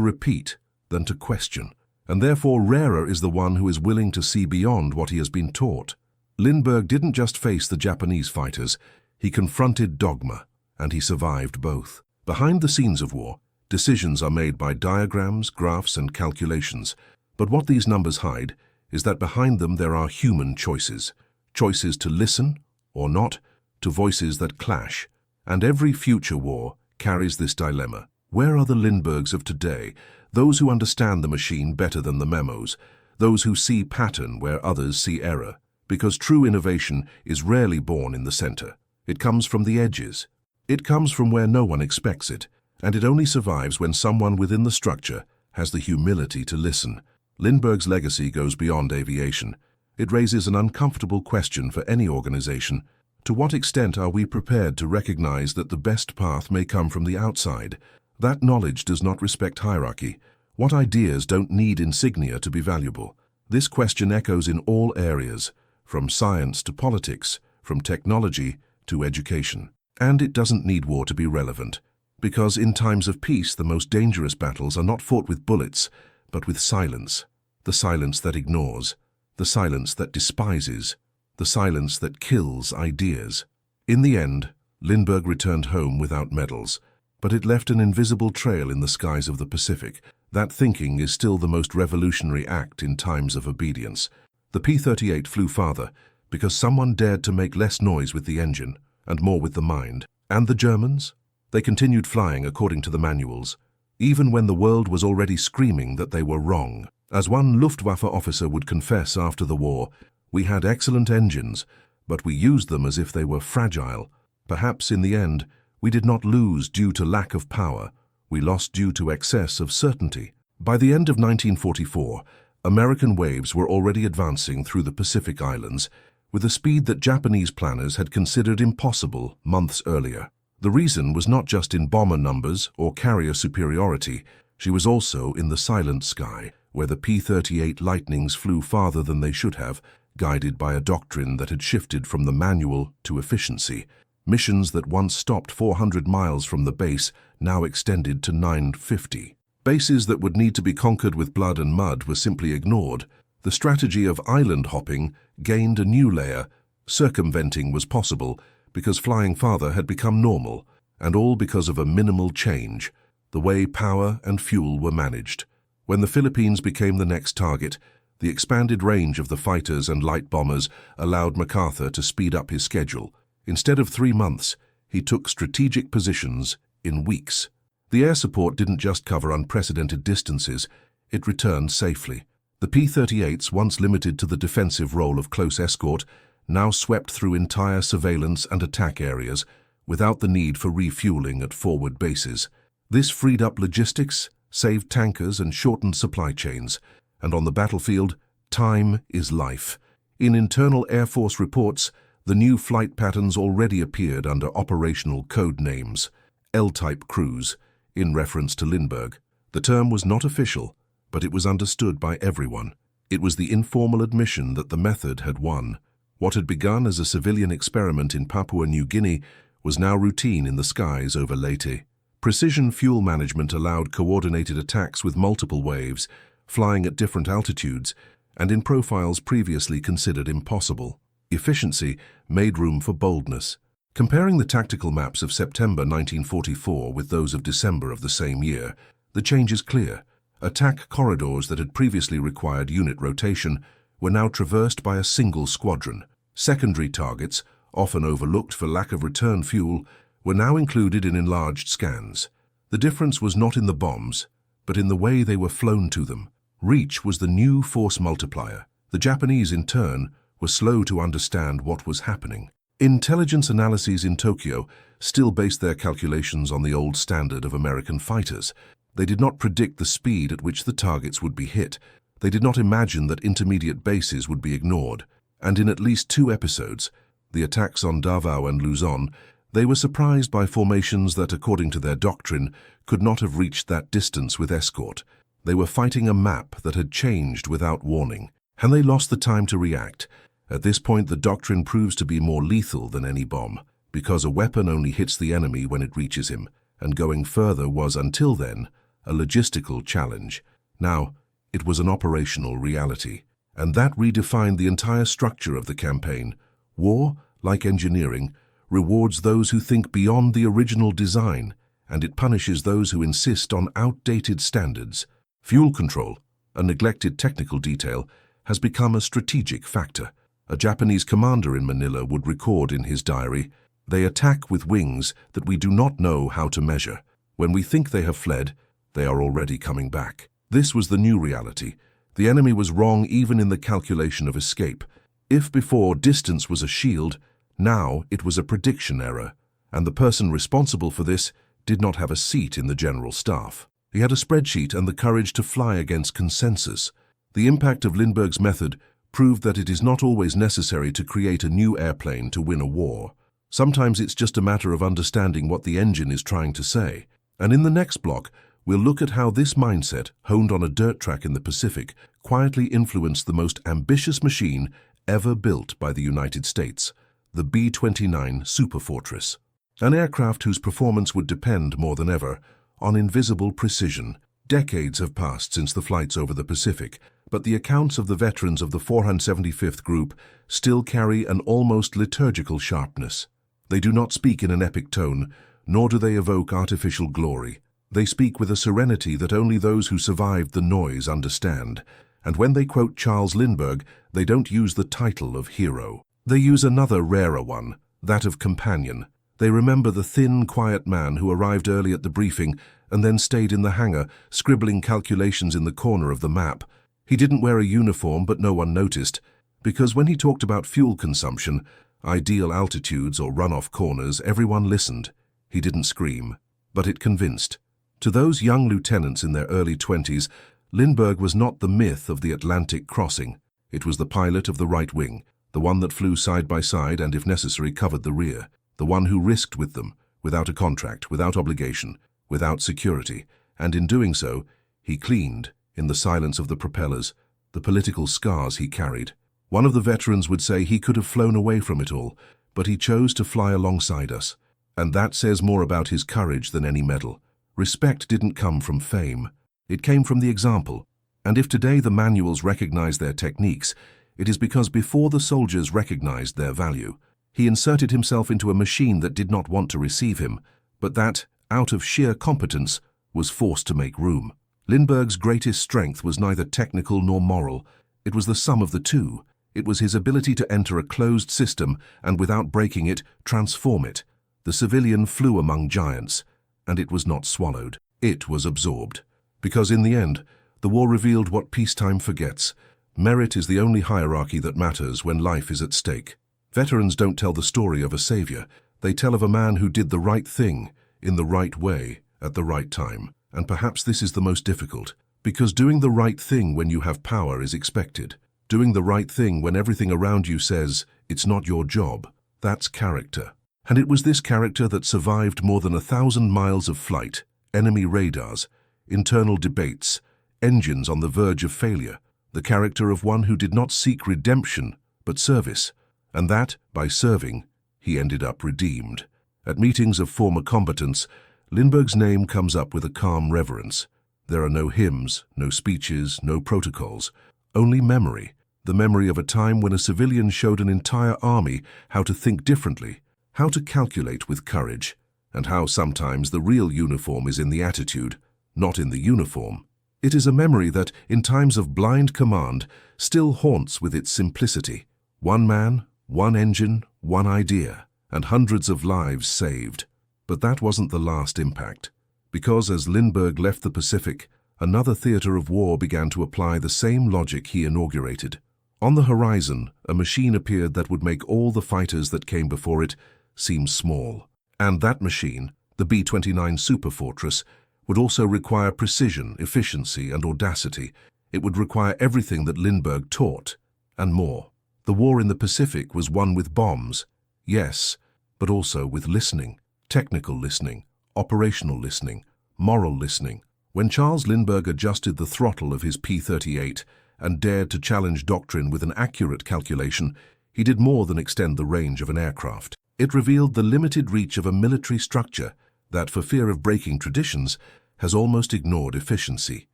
repeat than to question, and therefore rarer is the one who is willing to see beyond what he has been taught. Lindbergh didn't just face the Japanese fighters, he confronted dogma, and he survived both. Behind the scenes of war, decisions are made by diagrams, graphs, and calculations, but what these numbers hide is that behind them there are human choices. Choices to listen or not, to voices that clash. And every future war carries this dilemma. Where are the Lindberghs of today? Those who understand the machine better than the memos, those who see pattern where others see error. Because true innovation is rarely born in the center. It comes from the edges. It comes from where no one expects it, and it only survives when someone within the structure has the humility to listen. Lindbergh's legacy goes beyond aviation. It raises an uncomfortable question for any organization. To what extent are we prepared to recognize that the best path may come from the outside? That knowledge does not respect hierarchy. What ideas don't need insignia to be valuable? This question echoes in all areas, from science to politics, from technology to education. And it doesn't need war to be relevant, because in times of peace the most dangerous battles are not fought with bullets, but with silence. The silence that ignores, the silence that despises, the silence that kills ideas. In the end, Lindbergh returned home without medals, but it left an invisible trail in the skies of the Pacific. That thinking is still the most revolutionary act in times of obedience. The P-38 flew farther because someone dared to make less noise with the engine and more with the mind. And the Germans? They continued flying according to the manuals, even when the world was already screaming that they were wrong. As one Luftwaffe officer would confess after the war, we had excellent engines, but we used them as if they were fragile. Perhaps in the end, we did not lose due to lack of power, we lost due to excess of certainty. By the end of 1944, American waves were already advancing through the Pacific Islands with a speed that Japanese planners had considered impossible months earlier. The reason was not just in bomber numbers or carrier superiority, she was also in the silent sky, where the P-38 Lightnings flew farther than they should have, guided by a doctrine that had shifted from the manual to efficiency. Missions that once stopped 400 miles from the base now extended to 950. Bases that would need to be conquered with blood and mud were simply ignored. The strategy of island hopping gained a new layer. Circumventing was possible because flying farther had become normal, and all because of a minimal change, the way power and fuel were managed. When the Philippines became the next target, the expanded range of the fighters and light bombers allowed MacArthur to speed up his schedule. Instead of 3 months, he took strategic positions in weeks. The air support didn't just cover unprecedented distances, it returned safely. The P-38s, once limited to the defensive role of close escort, now swept through entire surveillance and attack areas without the need for refueling at forward bases. This freed up logistics, saved tankers and shortened supply chains, And on the battlefield, time is life. In internal Air Force reports, the new flight patterns already appeared under operational code names, L-type cruise, in reference to Lindbergh. The term was not official, but it was understood by everyone. It was the informal admission that the method had won. What had begun as a civilian experiment in Papua New Guinea was now routine in the skies over Leyte. Precision fuel management allowed coordinated attacks with multiple waves, flying at different altitudes, and in profiles previously considered impossible. Efficiency made room for boldness. Comparing the tactical maps of September 1944 with those of December of the same year, the change is clear. Attack corridors that had previously required unit rotation were now traversed by a single squadron. Secondary targets, often overlooked for lack of return fuel, were now included in enlarged scans. The difference was not in the bombs, but in the way they were flown to them. Reach was the new force multiplier. The Japanese, in turn, were slow to understand what was happening. Intelligence analyses in Tokyo still based their calculations on the old standard of American fighters. They did not predict the speed at which the targets would be hit. They did not imagine that intermediate bases would be ignored. And in at least 2 episodes, the attacks on Davao and Luzon, they were surprised by formations that, according to their doctrine, could not have reached that distance with escort. They were fighting a map that had changed without warning, and they lost the time to react. At this point, the doctrine proves to be more lethal than any bomb, because a weapon only hits the enemy when it reaches him, and going further was, until then, a logistical challenge. Now, it was an operational reality, and that redefined the entire structure of the campaign. War, like engineering, rewards those who think beyond the original design, and it punishes those who insist on outdated standards. Fuel control, a neglected technical detail, has become a strategic factor. A Japanese commander in Manila would record in his diary, "They attack with wings that we do not know how to measure. When we think they have fled, they are already coming back." This was the new reality. The enemy was wrong even in the calculation of escape. If before distance was a shield, now it was a prediction error, and the person responsible for this did not have a seat in the general staff. He had a spreadsheet and the courage to fly against consensus. The impact of Lindbergh's method proved that it is not always necessary to create a new airplane to win a war. Sometimes it's just a matter of understanding what the engine is trying to say. And in the next block, we'll look at how this mindset, honed on a dirt track in the Pacific, quietly influenced the most ambitious machine ever built by the United States, the B-29 Superfortress. An aircraft whose performance would depend more than ever on invisible precision. Decades have passed since the flights over the Pacific, but the accounts of the veterans of the 475th Group still carry an almost liturgical sharpness. They do not speak in an epic tone, nor do they evoke artificial glory. They speak with a serenity that only those who survived the noise understand. And when they quote Charles Lindbergh, they don't use the title of hero. They use another rarer one, that of companion. They remember the thin, quiet man who arrived early at the briefing and then stayed in the hangar, scribbling calculations in the corner of the map. He didn't wear a uniform, but no one noticed, because when he talked about fuel consumption, ideal altitudes or runoff corners, everyone listened. He didn't scream, but it convinced. To those young lieutenants in their early 20s, Lindbergh was not the myth of the Atlantic crossing. It was the pilot of the right wing, the one that flew side by side and, if necessary, covered the rear, the one who risked with them, without a contract, without obligation, without security, and in doing so, he cleaned, in the silence of the propellers, the political scars he carried. One of the veterans would say he could have flown away from it all, but he chose to fly alongside us. And that says more about his courage than any medal. Respect didn't come from fame. It came from the example. And if today the manuals recognize their techniques, it is because before the soldiers recognized their value, he inserted himself into a machine that did not want to receive him, but that, out of sheer competence, was forced to make room. Lindbergh's greatest strength was neither technical nor moral. It was the sum of the two. It was his ability to enter a closed system and, without breaking it, transform it. The civilian flew among giants, and it was not swallowed. It was absorbed. Because in the end, the war revealed what peacetime forgets. Merit is the only hierarchy that matters when life is at stake. Veterans don't tell the story of a savior. They tell of a man who did the right thing, in the right way, at the right time. And perhaps this is the most difficult. Because doing the right thing when you have power is expected. Doing the right thing when everything around you says it's not your job, that's character. And it was this character that survived more than 1,000 miles of flight, enemy radars, internal debates, engines on the verge of failure, the character of one who did not seek redemption, but service, and that, by serving, he ended up redeemed. At meetings of former combatants, Lindbergh's name comes up with a calm reverence. There are no hymns, no speeches, no protocols, only memory, the memory of a time when a civilian showed an entire army how to think differently, how to calculate with courage, and how sometimes the real uniform is in the attitude, not in the uniform. It is a memory that, in times of blind command, still haunts with its simplicity. One man, one engine, one idea, and hundreds of lives saved. But that wasn't the last impact, because as Lindbergh left the Pacific, another theater of war began to apply the same logic he inaugurated. On the horizon, a machine appeared that would make all the fighters that came before it seem small. And that machine, the B-29 Superfortress, would also require precision, efficiency, and audacity. It would require everything that Lindbergh taught, and more. The war in the Pacific was won with bombs, yes, but also with listening, technical listening, operational listening, moral listening. When Charles Lindbergh adjusted the throttle of his P-38 and dared to challenge doctrine with an accurate calculation, he did more than extend the range of an aircraft. It revealed the limited reach of a military structure that, for fear of breaking traditions, has almost ignored efficiency.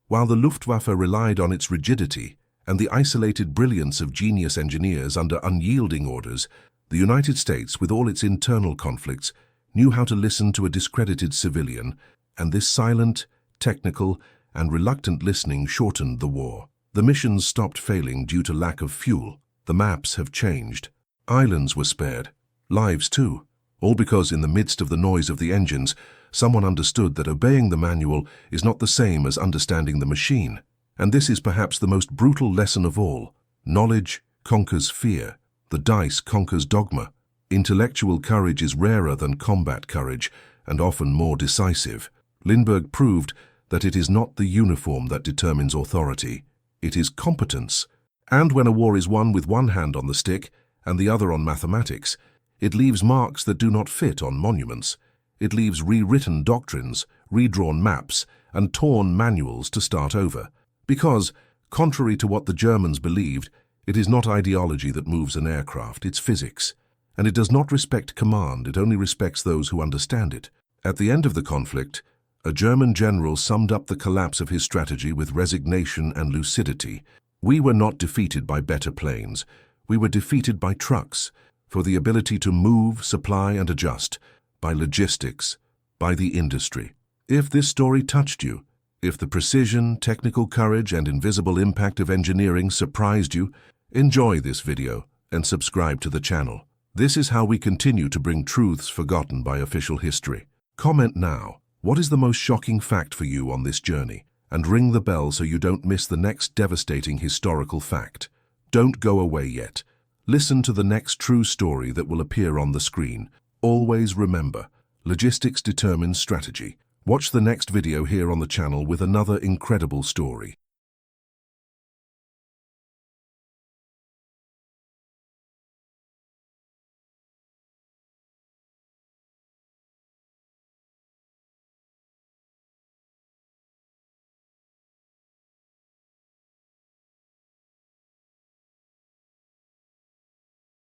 While the Luftwaffe relied on its rigidity and the isolated brilliance of genius engineers under unyielding orders, the United States, with all its internal conflicts, knew how to listen to a discredited civilian, and this silent, technical, and reluctant listening shortened the war. The missions stopped failing due to lack of fuel. The maps have changed. Islands were spared. Lives too. All because in the midst of the noise of the engines, someone understood that obeying the manual is not the same as understanding the machine. And this is perhaps the most brutal lesson of all. Knowledge conquers fear. The dice conquers dogma. Intellectual courage is rarer than combat courage, and often more decisive. Lindbergh proved that it is not the uniform that determines authority. It is competence. And when a war is won with one hand on the stick and the other on mathematics, it leaves marks that do not fit on monuments. It leaves rewritten doctrines, redrawn maps, and torn manuals to start over. Because, contrary to what the Germans believed, it is not ideology that moves an aircraft, it's physics. And it does not respect command, it only respects those who understand it. At the end of the conflict, a German general summed up the collapse of his strategy with resignation and lucidity. We were not defeated by better planes. We were defeated by trucks, for the ability to move, supply, and adjust, by logistics, by the industry. If this story touched you, if the precision, technical courage, and invisible impact of engineering surprised you, enjoy this video and subscribe to the channel. This is how we continue to bring truths forgotten by official history. Comment now, what is the most shocking fact for you on this journey? And ring the bell so you don't miss the next devastating historical fact. Don't go away yet. Listen to the next true story that will appear on the screen. Always remember, logistics determines strategy. Watch the next video here on the channel with another incredible story.